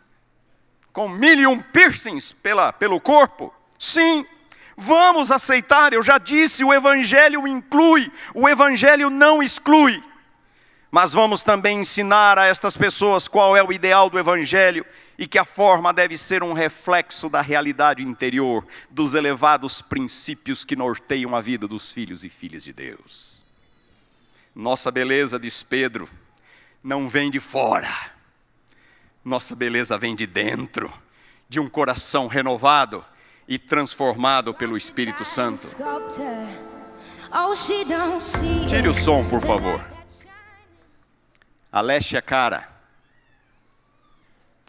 com 1001 piercings pelo corpo. Sim, vamos aceitar. Eu já disse, o Evangelho inclui, o Evangelho não exclui. Mas vamos também ensinar a estas pessoas qual é o ideal do Evangelho e que a forma deve ser um reflexo da realidade interior, dos elevados princípios que norteiam a vida dos filhos e filhas de Deus. Nossa beleza, diz Pedro, não vem de fora. Nossa beleza vem de dentro, de um coração renovado e transformado pelo Espírito Santo. Tire o som, por favor. Alessia Cara,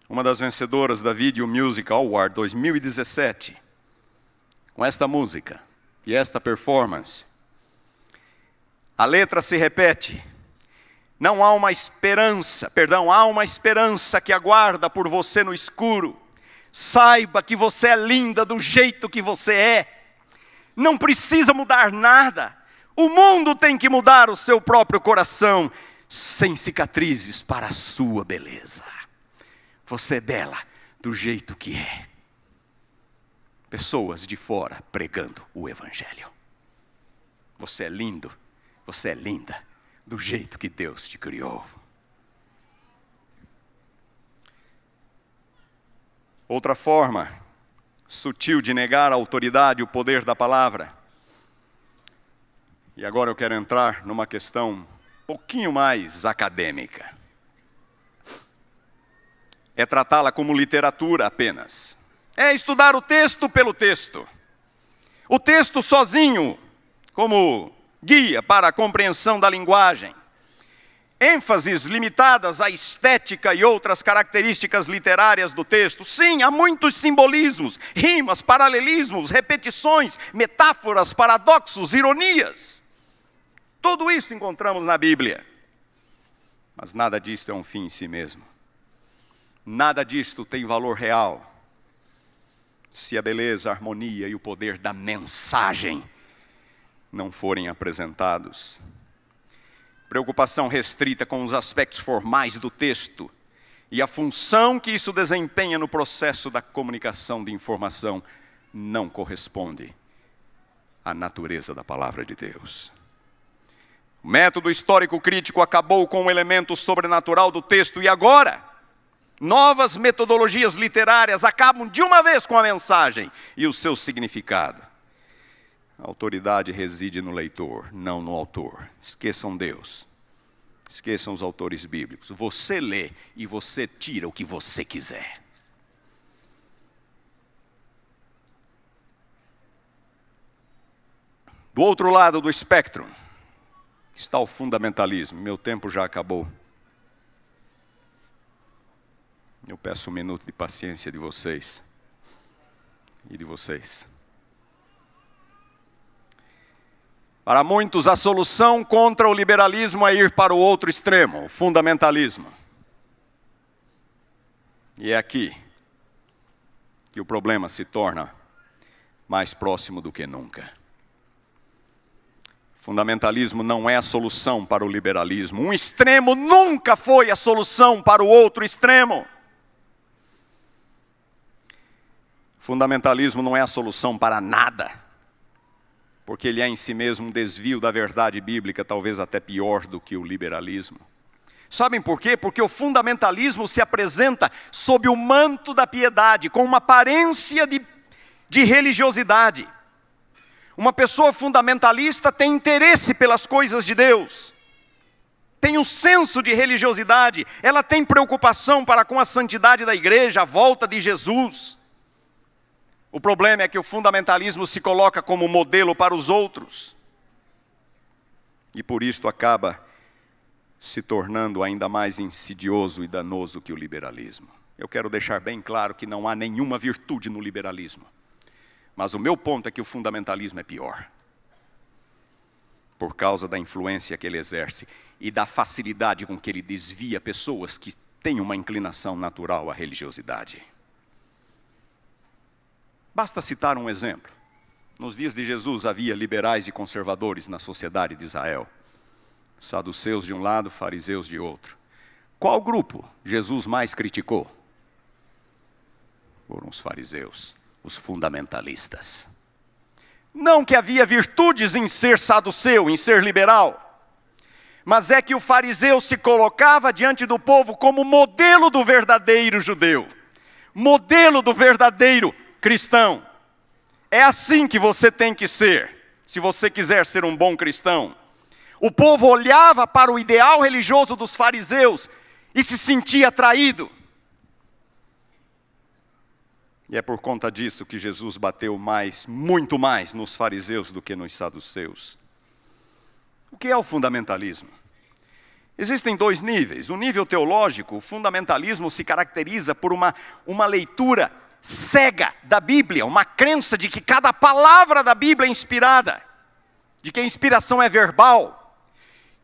uma das vencedoras da Video Music Award 2017, com esta música e esta performance. A letra se repete. Não há uma esperança, há uma esperança que aguarda por você no escuro. Saiba que você é linda do jeito que você é. Não precisa mudar nada. O mundo tem que mudar o seu próprio coração, sem cicatrizes, para a sua beleza. Você é bela do jeito que é. Pessoas de fora pregando o Evangelho. Você é lindo, você é linda, do jeito que Deus te criou. Outra forma sutil de negar a autoridade e o poder da palavra. E agora eu quero entrar numa questão um pouquinho mais acadêmica. É tratá-la como literatura apenas. É estudar o texto pelo texto. O texto sozinho, como guia para a compreensão da linguagem. ênfases limitadas à estética e outras características literárias do texto. Sim, há muitos simbolismos, rimas, paralelismos, repetições, metáforas, paradoxos, ironias. Tudo isso encontramos na Bíblia. Mas nada disto é um fim em si mesmo. Nada disto tem valor real se a beleza, a harmonia e o poder da mensagem não forem apresentados. Preocupação restrita com os aspectos formais do texto e a função que isso desempenha no processo da comunicação de informação não corresponde à natureza da palavra de Deus. O método histórico crítico acabou com o elemento sobrenatural do texto e agora novas metodologias literárias acabam de uma vez com a mensagem e o seu significado. A autoridade reside no leitor, não no autor. Esqueçam Deus. Esqueçam os autores bíblicos. Você lê e você tira o que você quiser. Do outro lado do espectro está o fundamentalismo. Meu tempo já acabou. Eu peço um minuto de paciência de vocês e de vocês. Para muitos, a solução contra o liberalismo é ir para o outro extremo, o fundamentalismo. E é aqui que o problema se torna mais próximo do que nunca. Fundamentalismo não é a solução para o liberalismo. Um extremo nunca foi a solução para o outro extremo. Fundamentalismo não é a solução para nada, porque ele é em si mesmo um desvio da verdade bíblica, talvez até pior do que o liberalismo. Sabem por quê? Porque o fundamentalismo se apresenta sob o manto da piedade, com uma aparência de religiosidade. Uma pessoa fundamentalista tem interesse pelas coisas de Deus, tem um senso de religiosidade, ela tem preocupação para com a santidade da igreja, a volta de Jesus. O problema é que o fundamentalismo se coloca como modelo para os outros, e por isto acaba se tornando ainda mais insidioso e danoso que o liberalismo. Eu quero deixar bem claro que não há nenhuma virtude no liberalismo. Mas o meu ponto é que o fundamentalismo é pior, por causa da influência que ele exerce e da facilidade com que ele desvia pessoas que têm uma inclinação natural à religiosidade. Basta citar um exemplo. Nos dias de Jesus havia liberais e conservadores na sociedade de Israel. Saduceus de um lado, fariseus de outro. Qual grupo Jesus mais criticou? Foram os fariseus. Os fundamentalistas. Não que havia virtudes em ser saduceu, em ser liberal, mas é que o fariseu se colocava diante do povo como modelo do verdadeiro judeu, modelo do verdadeiro cristão. É assim que você tem que ser, se você quiser ser um bom cristão. O povo olhava para o ideal religioso dos fariseus e se sentia atraído. E é por conta disso que Jesus bateu muito mais nos fariseus do que nos saduceus. O que é o fundamentalismo? Existem dois níveis. O nível teológico, o fundamentalismo se caracteriza por uma leitura cega da Bíblia, uma crença de que cada palavra da Bíblia é inspirada, de que a inspiração é verbal,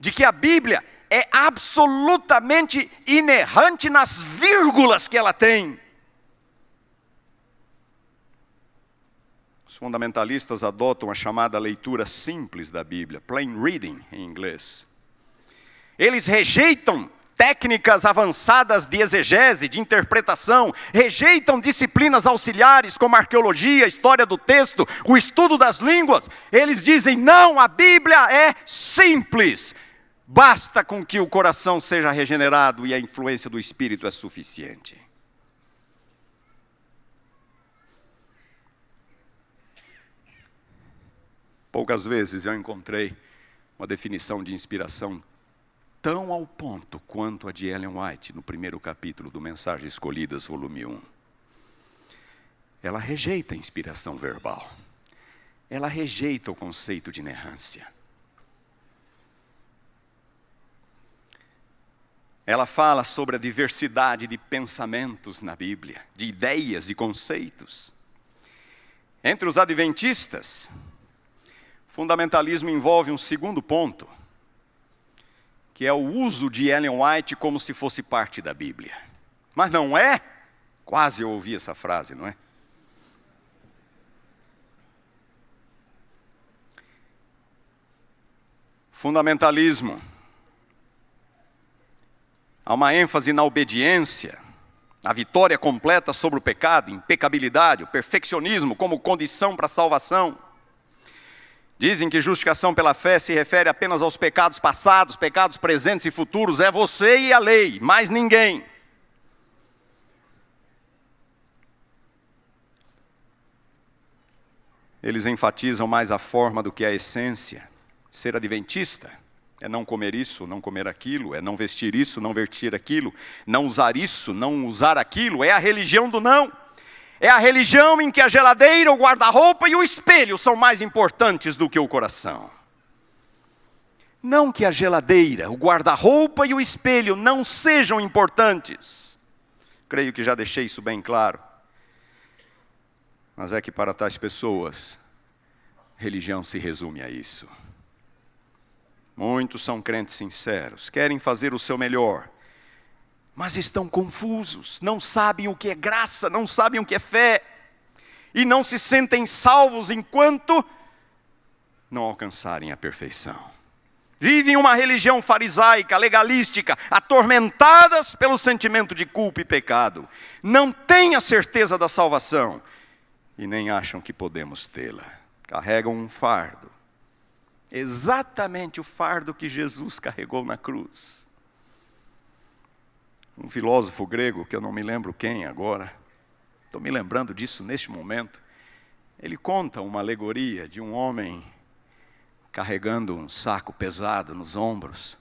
de que a Bíblia é absolutamente inerrante nas vírgulas que ela tem. Os fundamentalistas adotam a chamada leitura simples da Bíblia, plain reading em inglês. Eles rejeitam técnicas avançadas de exegese, de interpretação, rejeitam disciplinas auxiliares como arqueologia, história do texto, o estudo das línguas. Eles dizem, não, a Bíblia é simples. Basta com que o coração seja regenerado e a influência do Espírito é suficiente. Poucas vezes eu encontrei uma definição de inspiração tão ao ponto quanto a de Ellen White, no primeiro capítulo do Mensagens Escolhidas, volume 1. Ela rejeita a inspiração verbal. Ela rejeita o conceito de inerrância. Ela fala sobre a diversidade de pensamentos na Bíblia, de ideias e conceitos. Entre os adventistas, fundamentalismo envolve um segundo ponto, que é o uso de Ellen White como se fosse parte da Bíblia. Mas não é? Quase eu ouvi essa frase, não é? Fundamentalismo. Há uma ênfase na obediência, na vitória completa sobre o pecado, impecabilidade, o perfeccionismo como condição para a salvação. Dizem que justificação pela fé se refere apenas aos pecados passados, pecados presentes e futuros. É você e a lei, mais ninguém. Eles enfatizam mais a forma do que a essência. Ser adventista é não comer isso, não comer aquilo, é não vestir isso, não vestir aquilo, não usar isso, não usar aquilo. É a religião do não. É a religião em que a geladeira, o guarda-roupa e o espelho são mais importantes do que o coração. Não que a geladeira, o guarda-roupa e o espelho não sejam importantes. Creio que já deixei isso bem claro. Mas é que para tais pessoas, religião se resume a isso. Muitos são crentes sinceros, querem fazer o seu melhor, mas estão confusos, não sabem o que é graça, não sabem o que é fé. e não se sentem salvos enquanto não alcançarem a perfeição. Vivem uma religião farisaica, legalística, atormentadas pelo sentimento de culpa e pecado. Não têm a certeza da salvação e nem acham que podemos tê-la. Carregam um fardo, exatamente o fardo que Jesus carregou na cruz. Um filósofo grego, que eu não me lembro quem agora, estou me lembrando disso neste momento, ele conta uma alegoria de um homem carregando um saco pesado nos ombros.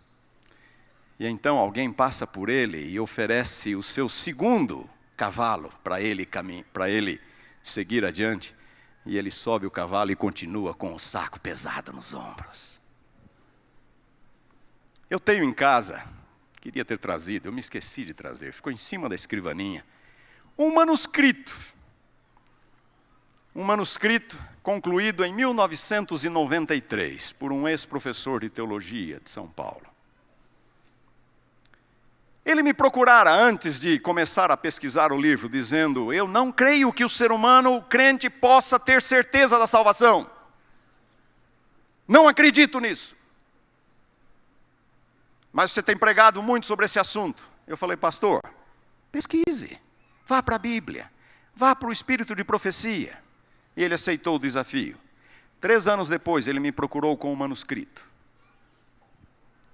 E então alguém passa por ele e oferece o seu segundo cavalo para ele seguir adiante. E ele sobe o cavalo e continua com o saco pesado nos ombros. Eu tenho em casa, queria ter trazido, eu me esqueci de trazer, ficou em cima da escrivaninha, um manuscrito concluído em 1993 por um ex-professor de teologia de São Paulo. Ele me procurara antes de começar a pesquisar o livro, dizendo: eu não creio que o ser humano, o crente, possa ter certeza da salvação. Não acredito nisso. Mas você tem pregado muito sobre esse assunto. Eu falei: pastor, pesquise, vá para a Bíblia, vá para o espírito de profecia. E ele aceitou o desafio. 3 anos depois, ele me procurou com um manuscrito.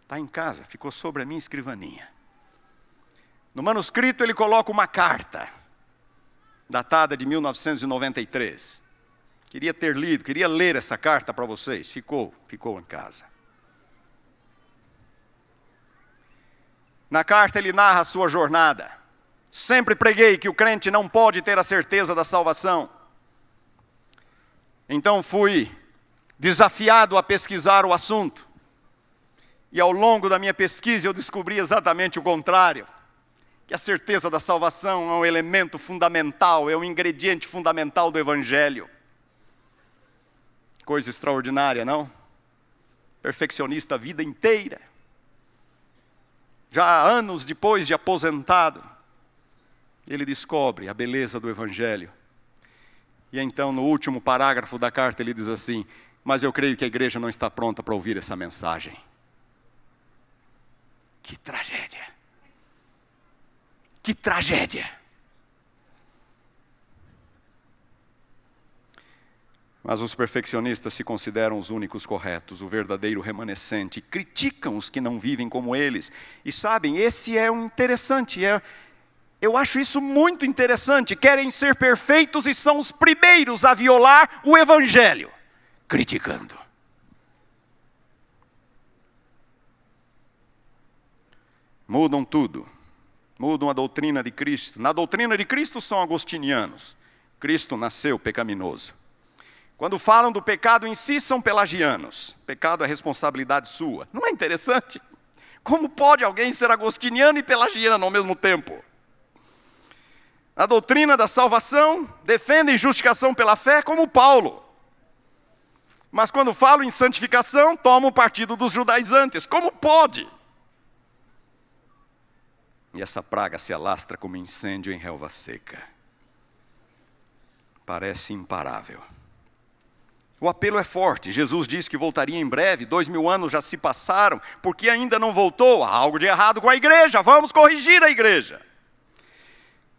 Está em casa, ficou sobre a minha escrivaninha. No manuscrito ele coloca uma carta, datada de 1993. Queria ter lido, queria ler essa carta para vocês. Ficou em casa. Na carta ele narra a sua jornada. Sempre preguei que o crente não pode ter a certeza da salvação. Então fui desafiado a pesquisar o assunto. E ao longo da minha pesquisa eu descobri exatamente o contrário. Que a certeza da salvação é um elemento fundamental, é um ingrediente fundamental do Evangelho. Coisa extraordinária, não? Perfeccionista a vida inteira. Já anos depois de aposentado, ele descobre a beleza do Evangelho. E então, no último parágrafo da carta, ele diz assim: mas eu creio que a igreja não está pronta para ouvir essa mensagem. Que tragédia! Que tragédia! Mas os perfeccionistas se consideram os únicos corretos, o verdadeiro remanescente. Criticam os que não vivem como eles. E sabem, esse é um interessante, eu acho isso muito interessante. Querem ser perfeitos e são os primeiros a violar o Evangelho, criticando. Mudam tudo. Mudam a doutrina de Cristo. Na doutrina de Cristo são agostinianos. Cristo nasceu pecaminoso. Quando falam do pecado em si, são pelagianos. Pecado é responsabilidade sua. Não é interessante? Como pode alguém ser agostiniano e pelagiano ao mesmo tempo? A doutrina da salvação defende justificação pela fé como Paulo. Mas quando falam em santificação, tomam o partido dos judaizantes. Como pode? E essa praga se alastra como incêndio em relva seca. Parece imparável. O apelo é forte. Jesus disse que voltaria em breve. 2000 anos já se passaram. Porque ainda não voltou? Há algo de errado com a igreja. Vamos corrigir a igreja.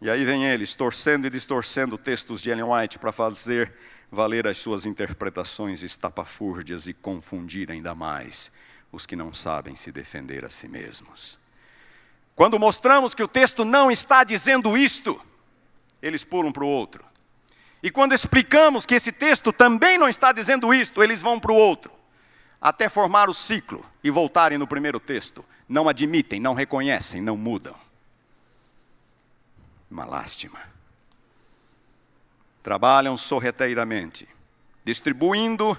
E aí vem eles, torcendo e distorcendo textos de Ellen White para fazer valer as suas interpretações estapafúrdias e confundir ainda mais os que não sabem se defender a si mesmos. Quando mostramos que o texto não está dizendo isto, eles pulam para o outro. E quando explicamos que esse texto também não está dizendo isto, eles vão para o outro. Até formar o ciclo e voltarem no primeiro texto. Não admitem, não reconhecem, não mudam. Uma lástima. Trabalham sorrateiramente, distribuindo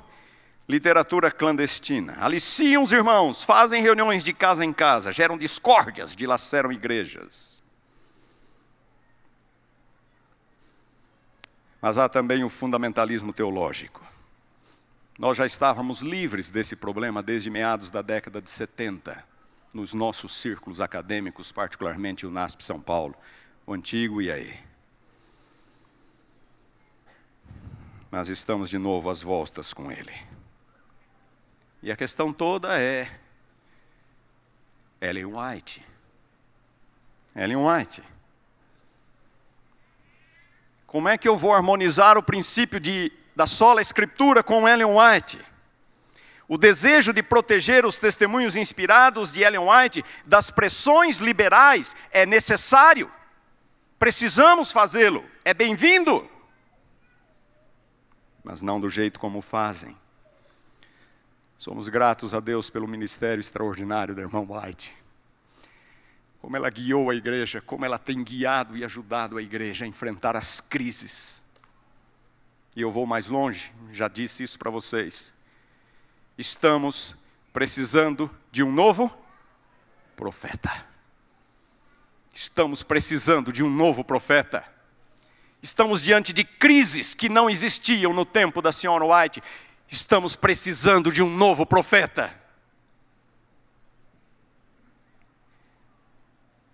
literatura clandestina, aliciam os irmãos, fazem reuniões de casa em casa, geram discórdias, dilaceram igrejas. Mas há também o fundamentalismo teológico. Nós já estávamos livres desse problema desde meados da década de 70, nos nossos círculos acadêmicos, particularmente o NASP São Paulo, o antigo IAE. mas estamos de novo às voltas com ele. E a questão toda é Ellen White. Ellen White. Como é que eu vou harmonizar o princípio da sola escritura com Ellen White? O desejo de proteger os testemunhos inspirados de Ellen White das pressões liberais é necessário. Precisamos fazê-lo. É bem-vindo. Mas não do jeito como fazem. Somos gratos a Deus pelo ministério extraordinário da irmã White. Como ela guiou a igreja, como ela tem guiado e ajudado a igreja a enfrentar as crises. E eu vou mais longe, já disse isso para vocês. Estamos precisando de um novo profeta. Estamos precisando de um novo profeta. Estamos diante de crises que não existiam no tempo da senhora White. Estamos precisando de um novo profeta.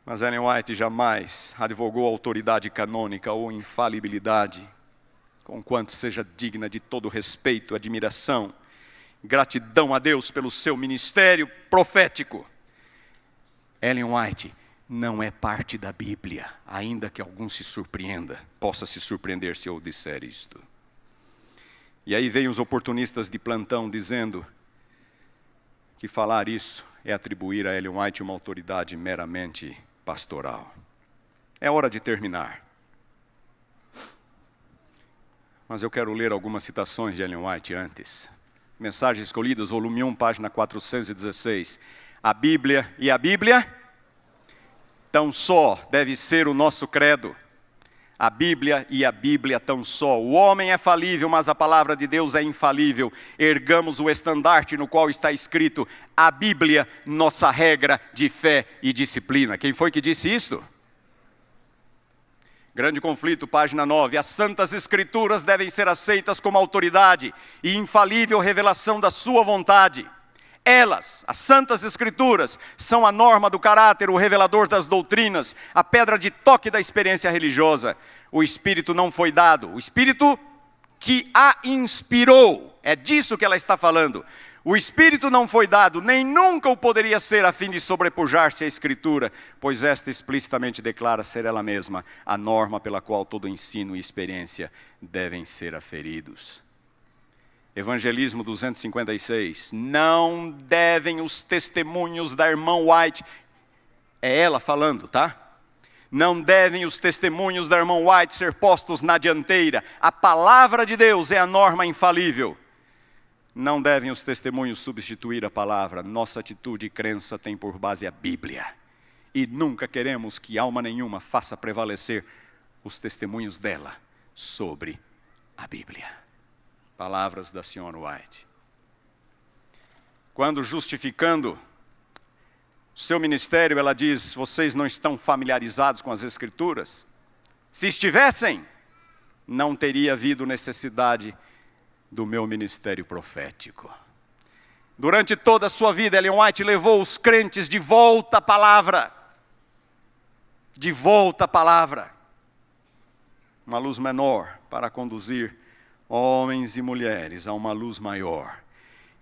Mas Ellen White jamais advogou autoridade canônica ou infalibilidade, conquanto seja digna de todo respeito, admiração, gratidão a Deus pelo seu ministério profético. Ellen White não é parte da Bíblia, ainda que algum possa se surpreender se eu disser isto. E aí vem os oportunistas de plantão dizendo que falar isso é atribuir a Ellen White uma autoridade meramente pastoral. É hora de terminar. Mas eu quero ler algumas citações de Ellen White antes. Mensagens Escolhidas, volume 1, página 416. A Bíblia e a Bíblia tão só deve ser o nosso credo. A Bíblia e a Bíblia tão só. O homem é falível, mas a palavra de Deus é infalível. Ergamos o estandarte no qual está escrito: a Bíblia, nossa regra de fé e disciplina. Quem foi que disse isto? Grande Conflito, página 9. As santas escrituras devem ser aceitas como autoridade e infalível revelação da sua vontade. Elas, as santas escrituras, são a norma do caráter, o revelador das doutrinas, a pedra de toque da experiência religiosa. O Espírito não foi dado, o Espírito que a inspirou, é disso que ela está falando. O Espírito não foi dado, nem nunca o poderia ser, a fim de sobrepujar-se à Escritura, pois esta explicitamente declara ser ela mesma a norma pela qual todo ensino e experiência devem ser aferidos. Evangelismo 256, não devem os testemunhos da irmã White, é ela falando, tá? Não devem os testemunhos da irmã White ser postos na dianteira. A palavra de Deus é a norma infalível. Não devem os testemunhos substituir a palavra. Nossa atitude e crença tem por base a Bíblia. E nunca queremos que alma nenhuma faça prevalecer os testemunhos dela sobre a Bíblia. Palavras da senhora White. Quando justificando seu ministério, ela diz: vocês não estão familiarizados com as Escrituras? Se estivessem, não teria havido necessidade do meu ministério profético. Durante toda a sua vida, Ellen White levou os crentes de volta à palavra. De volta à palavra. Uma luz menor para conduzir homens e mulheres a uma luz maior.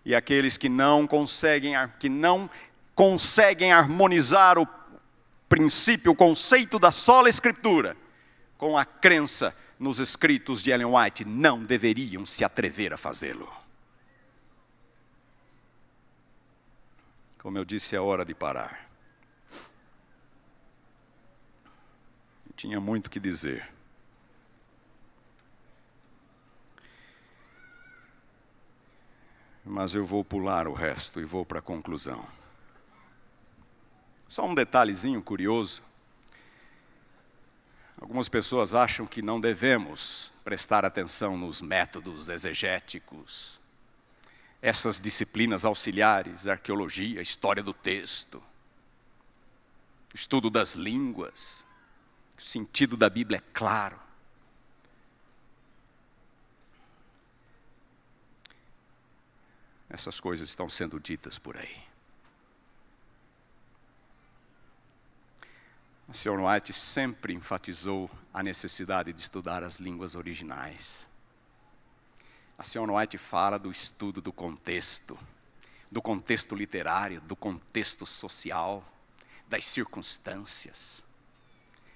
E aqueles que não conseguem harmonizar o princípio, o conceito da sola Escritura com a crença nos escritos de Ellen White, não deveriam se atrever a fazê-lo. Como eu disse, é hora de parar. Eu tinha muito que dizer. Mas eu vou pular o resto e vou para a conclusão. Só um detalhezinho curioso. Algumas pessoas acham que não devemos prestar atenção nos métodos exegéticos, essas disciplinas auxiliares, arqueologia, história do texto, estudo das línguas. O sentido da Bíblia é claro. Essas coisas estão sendo ditas por aí. A senhora White sempre enfatizou a necessidade de estudar as línguas originais. A senhora White fala do estudo do contexto literário, do contexto social, das circunstâncias.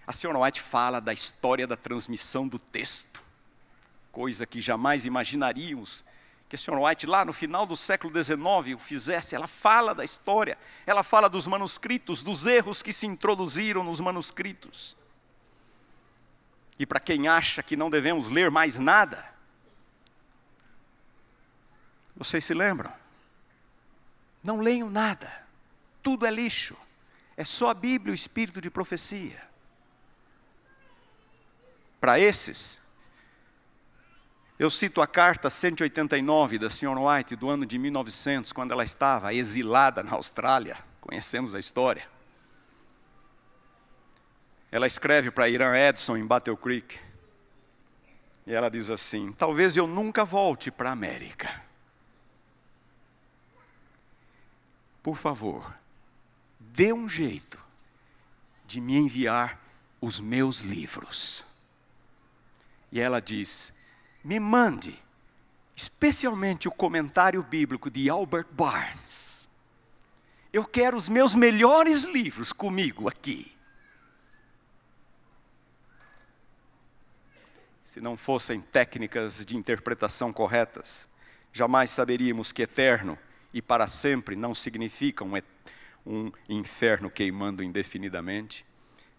A senhora White fala da história da transmissão do texto, coisa que jamais imaginaríamos que a senhora White, lá no final do século XIX, o fizesse. Ela fala da história, ela fala dos manuscritos, dos erros que se introduziram nos manuscritos. E para quem acha que não devemos ler mais nada, vocês se lembram? Não leiam nada, tudo é lixo, é só a Bíblia e o espírito de profecia. Para esses, eu cito a carta 189 da senhora White, do ano de 1900, quando ela estava exilada na Austrália. Conhecemos a história. Ela escreve para Hiram Edson, em Battle Creek. E ela diz assim: talvez eu nunca volte para a América. Por favor, dê um jeito de me enviar os meus livros. E ela diz: me mande, especialmente o comentário bíblico de Albert Barnes. Eu quero os meus melhores livros comigo aqui. Se não fossem técnicas de interpretação corretas, jamais saberíamos que eterno e para sempre não significam um inferno queimando indefinidamente.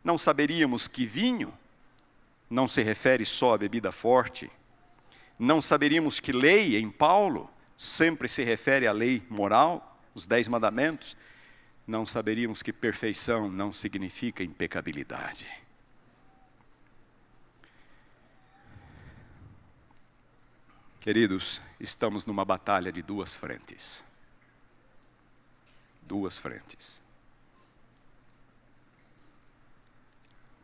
Não saberíamos que vinho não se refere só à bebida forte. Não saberíamos que lei, em Paulo, sempre se refere à lei moral, os 10 mandamentos. Não saberíamos que perfeição não significa impecabilidade. Queridos, estamos numa batalha de duas frentes. Duas frentes.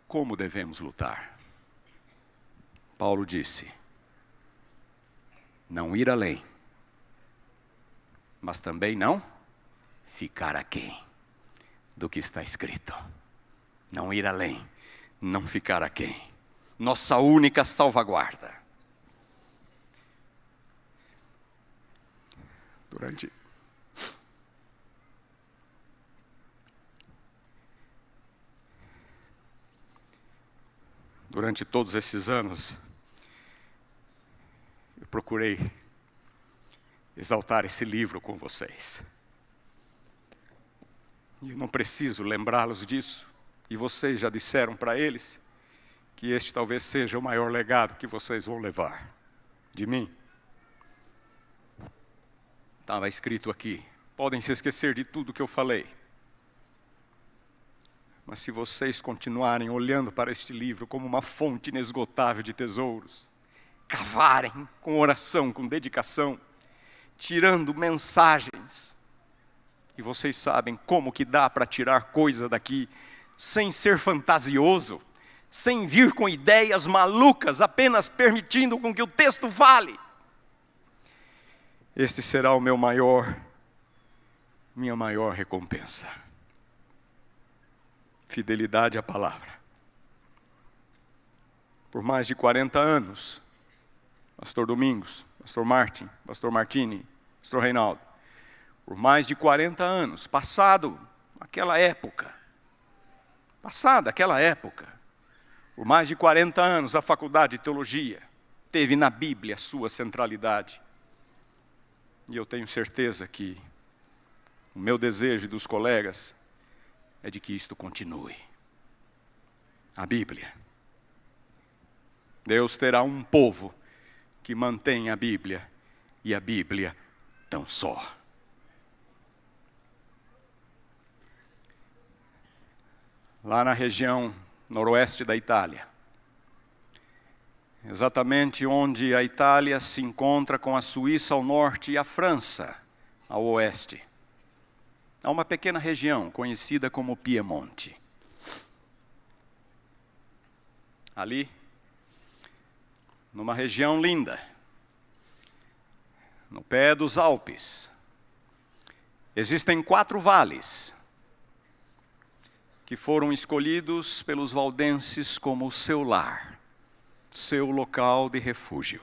Como devemos lutar? Paulo disse: não ir além, mas também não ficar aquém do que está escrito. Não ir além, não ficar aquém. Nossa única salvaguarda. Durante todos esses anos, eu procurei exaltar esse livro com vocês. E eu não preciso lembrá-los disso. E vocês já disseram para eles que este talvez seja o maior legado que vocês vão levar de mim. Estava escrito aqui. Podem se esquecer de tudo que eu falei. Mas se vocês continuarem olhando para este livro como uma fonte inesgotável de tesouros, cavarem com oração, com dedicação, tirando mensagens, e vocês sabem como que dá para tirar coisa daqui, sem ser fantasioso, sem vir com ideias malucas, apenas permitindo com que o texto fale. Este será o minha maior recompensa. Fidelidade à palavra. Por mais de 40 anos, Pastor Domingos, Pastor Martin, Pastor Martini, Pastor Reinaldo, por mais de 40 anos, passada aquela época, por mais de 40 anos, a faculdade de teologia teve na Bíblia a sua centralidade. E eu tenho certeza que o meu desejo e dos colegas é de que isto continue. A Bíblia. Deus terá um povo que mantém a Bíblia, e a Bíblia tão só. Lá na região noroeste da Itália, exatamente onde a Itália se encontra com a Suíça ao norte e a França ao oeste, há uma pequena região conhecida como Piemonte. Ali, numa região linda, no pé dos Alpes, existem 4 vales que foram escolhidos pelos valdenses como seu lar, seu local de refúgio.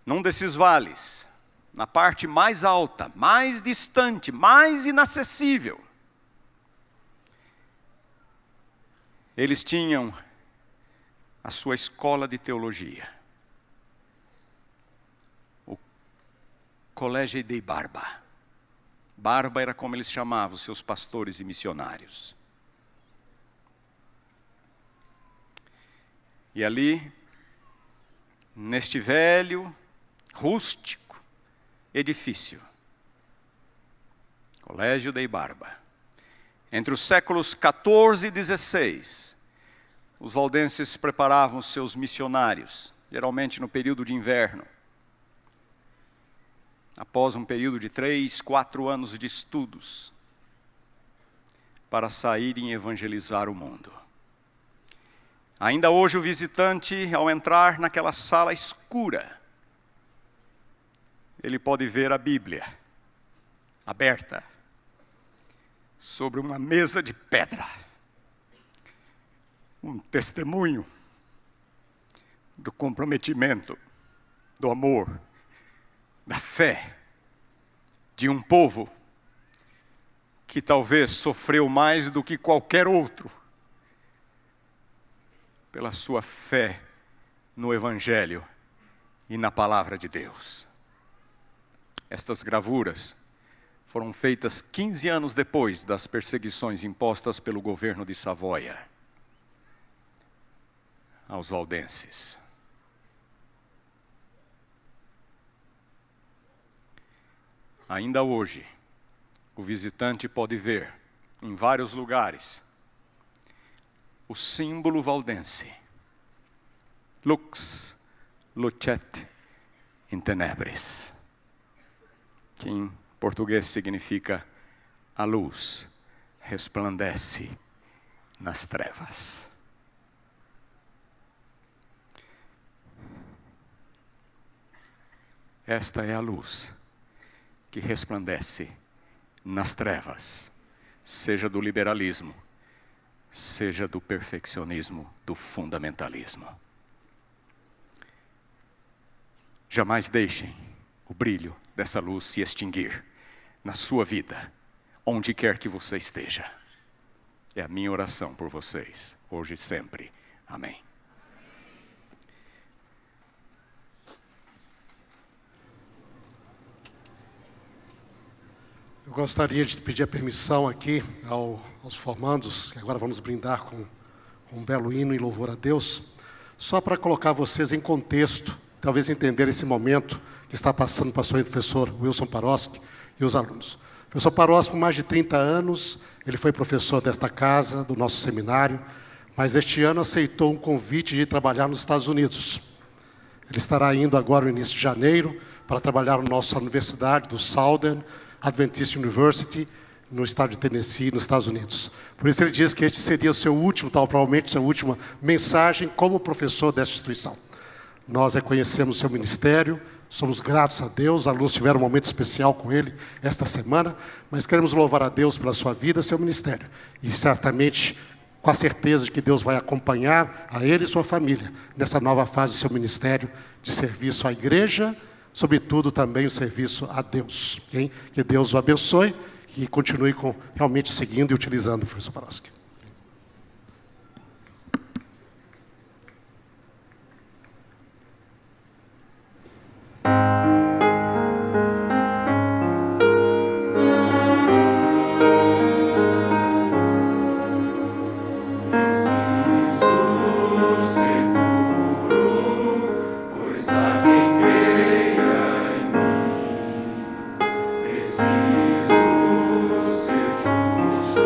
num desses vales, na parte mais alta, mais distante, mais inacessível, eles tinham a sua escola de teologia, o Colégio dei Barba. Barba era como eles chamavam os seus pastores e missionários. E ali, neste velho, rústico edifício, Colégio dei Barba, entre os séculos 14 e 16, os valdenses preparavam seus missionários, geralmente no período de inverno, após um período de 3, 4 anos de estudos, para saírem e evangelizar o mundo. Ainda hoje o visitante, ao entrar naquela sala escura, ele pode ver a Bíblia aberta sobre uma mesa de pedra. Um testemunho do comprometimento, do amor, da fé de um povo que talvez sofreu mais do que qualquer outro pela sua fé no Evangelho e na Palavra de Deus. Estas gravuras foram feitas 15 anos depois das perseguições impostas pelo governo de Savoia aos valdenses. Ainda hoje, o visitante pode ver, em vários lugares, o símbolo valdense, Lux lucet in tenebris, que em português significa a luz resplandece nas trevas. Esta é a luz que resplandece nas trevas, seja do liberalismo, seja do perfeccionismo, do fundamentalismo. Jamais deixem o brilho dessa luz se extinguir na sua vida, onde quer que você esteja. É a minha oração por vocês, hoje e sempre. Amém. Eu gostaria de pedir a permissão aqui aos formandos, que agora vamos brindar com um belo hino em louvor a Deus, só para colocar vocês em contexto, talvez entender esse momento que está passando para o pastor e professor Wilson Paroski e os alunos. O professor Paroski, por mais de 30 anos, ele foi professor desta casa, do nosso seminário, mas este ano aceitou um convite de trabalhar nos Estados Unidos. Ele estará indo agora no início de janeiro para trabalhar na nossa universidade do Southern Adventist University, no estado de Tennessee, nos Estados Unidos. Por isso ele diz que este seria o seu último, provavelmente sua última mensagem como professor desta instituição. Nós reconhecemos o seu ministério, somos gratos a Deus, os alunos tiveram um momento especial com ele esta semana, mas queremos louvar a Deus pela sua vida, seu ministério. E certamente, com a certeza de que Deus vai acompanhar a ele e sua família nessa nova fase do seu ministério de serviço à igreja, sobretudo também o serviço a Deus. Okay? Que Deus o abençoe e continue realmente seguindo e utilizando o professor Paroski. Preciso ser justo.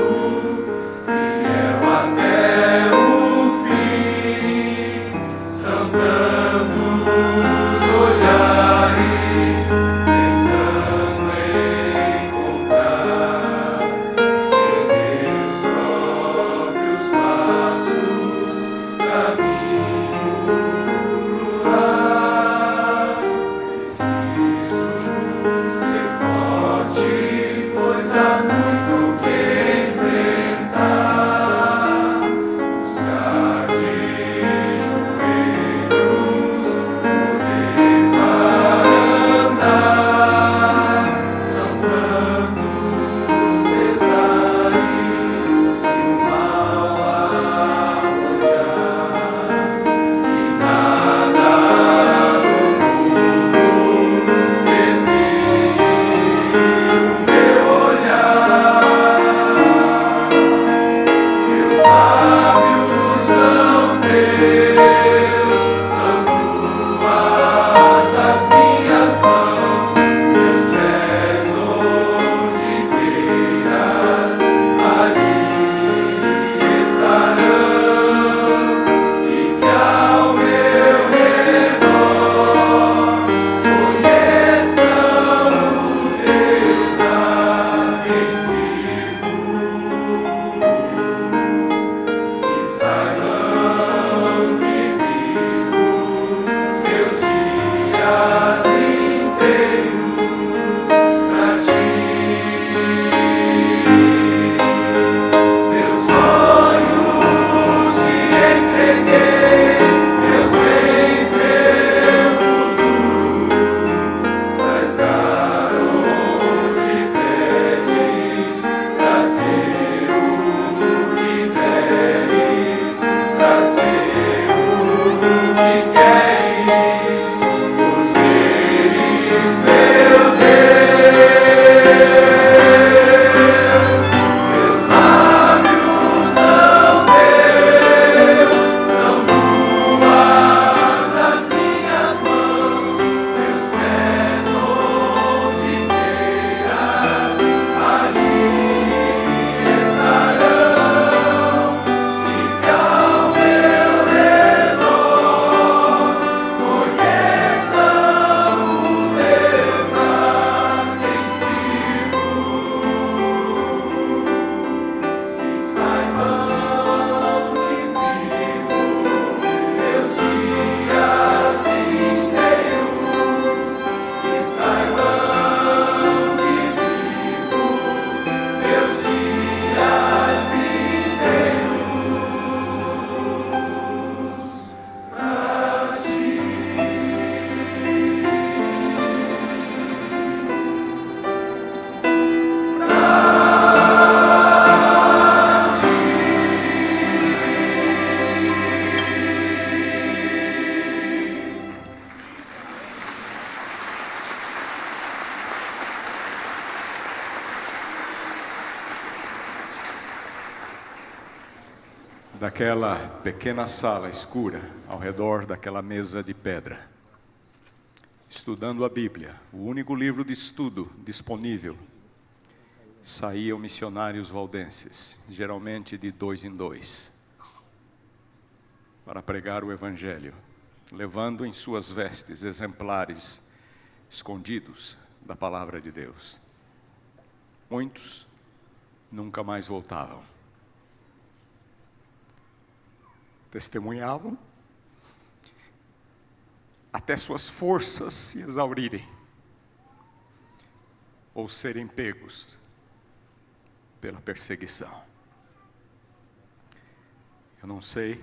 daquela pequena sala escura, ao redor daquela mesa de pedra, estudando a Bíblia, o único livro de estudo disponível, saíam missionários valdenses, geralmente de 2 em 2, para pregar o Evangelho, levando em suas vestes exemplares escondidos da palavra de Deus. Muitos nunca mais voltavam. Testemunhavam até suas forças se exaurirem ou serem pegos pela perseguição. Eu não sei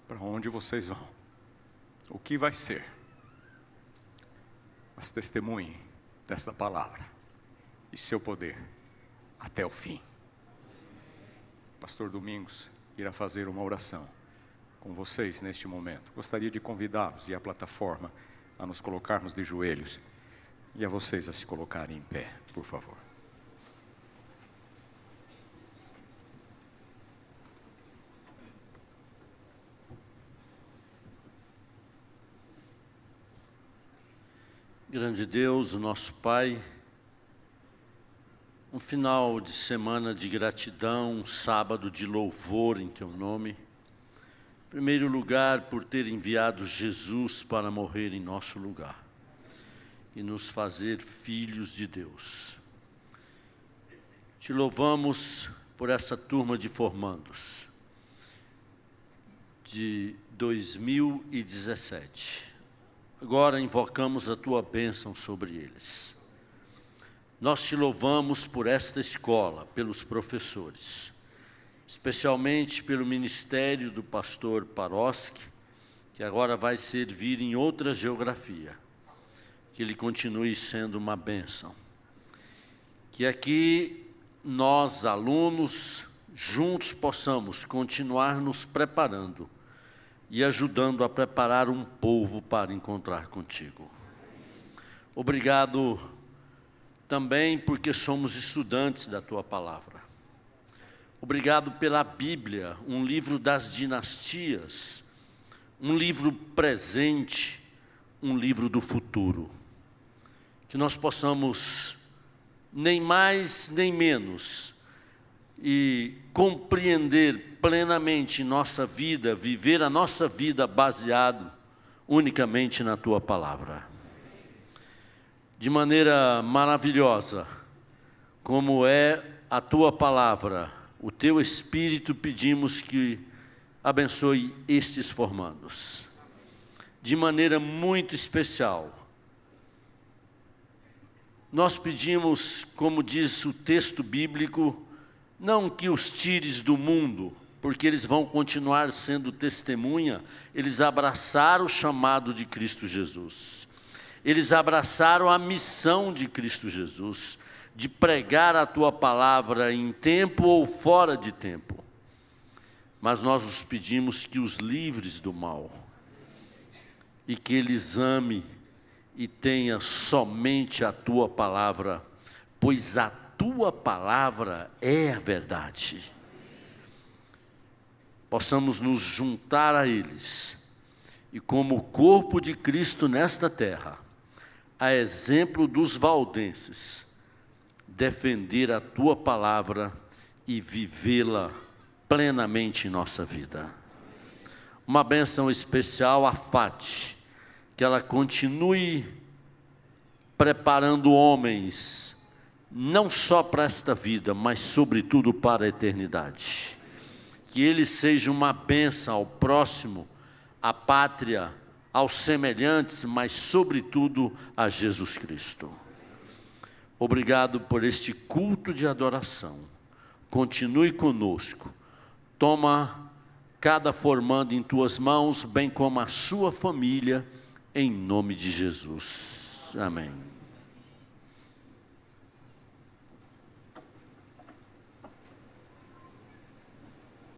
para onde vocês vão, o que vai ser, mas testemunhem desta palavra e seu poder até o fim. Pastor Domingos irá fazer uma oração com vocês neste momento. Gostaria de convidá-los e a plataforma a nos colocarmos de joelhos e a vocês a se colocarem em pé, por favor. Grande Deus, nosso Pai, um final de semana de gratidão, um sábado de louvor em Teu nome. Em primeiro lugar, por ter enviado Jesus para morrer em nosso lugar e nos fazer filhos de Deus. Te louvamos por essa turma de formandos de 2017. Agora invocamos a Tua bênção sobre eles. Nós te louvamos por esta escola, pelos professores, especialmente pelo ministério do pastor Paroski, que agora vai servir em outra geografia. Que ele continue sendo uma bênção. Que aqui nós, alunos, juntos possamos continuar nos preparando e ajudando a preparar um povo para encontrar contigo. Obrigado também porque somos estudantes da Tua palavra. Obrigado pela Bíblia, um livro das dinastias, um livro presente, um livro do futuro. Que nós possamos, nem mais nem menos, e compreender plenamente nossa vida, viver a nossa vida baseado unicamente na Tua palavra. De maneira maravilhosa, como é a Tua palavra, o Teu Espírito, pedimos que abençoe estes formandos. De maneira muito especial, nós pedimos, como diz o texto bíblico, não que os tires do mundo, porque eles vão continuar sendo testemunha, eles abraçaram o chamado de Cristo Jesus. Eles abraçaram a missão de Cristo Jesus, de pregar a Tua palavra em tempo ou fora de tempo. Mas nós os pedimos que os livres do mal, e que eles amem e tenham somente a Tua palavra, pois a Tua palavra é a verdade. Possamos nos juntar a eles, e como o corpo de Cristo nesta terra, a exemplo dos valdenses, defender a Tua palavra e vivê-la plenamente em nossa vida. Uma bênção especial à Fati, que ela continue preparando homens, não só para esta vida, mas sobretudo para a eternidade. Que ele seja uma bênção ao próximo, à pátria, aos semelhantes, mas sobretudo a Jesus Cristo. Obrigado por este culto de adoração. Continue conosco. Toma cada formando em Tuas mãos, bem como a sua família, em nome de Jesus. Amém.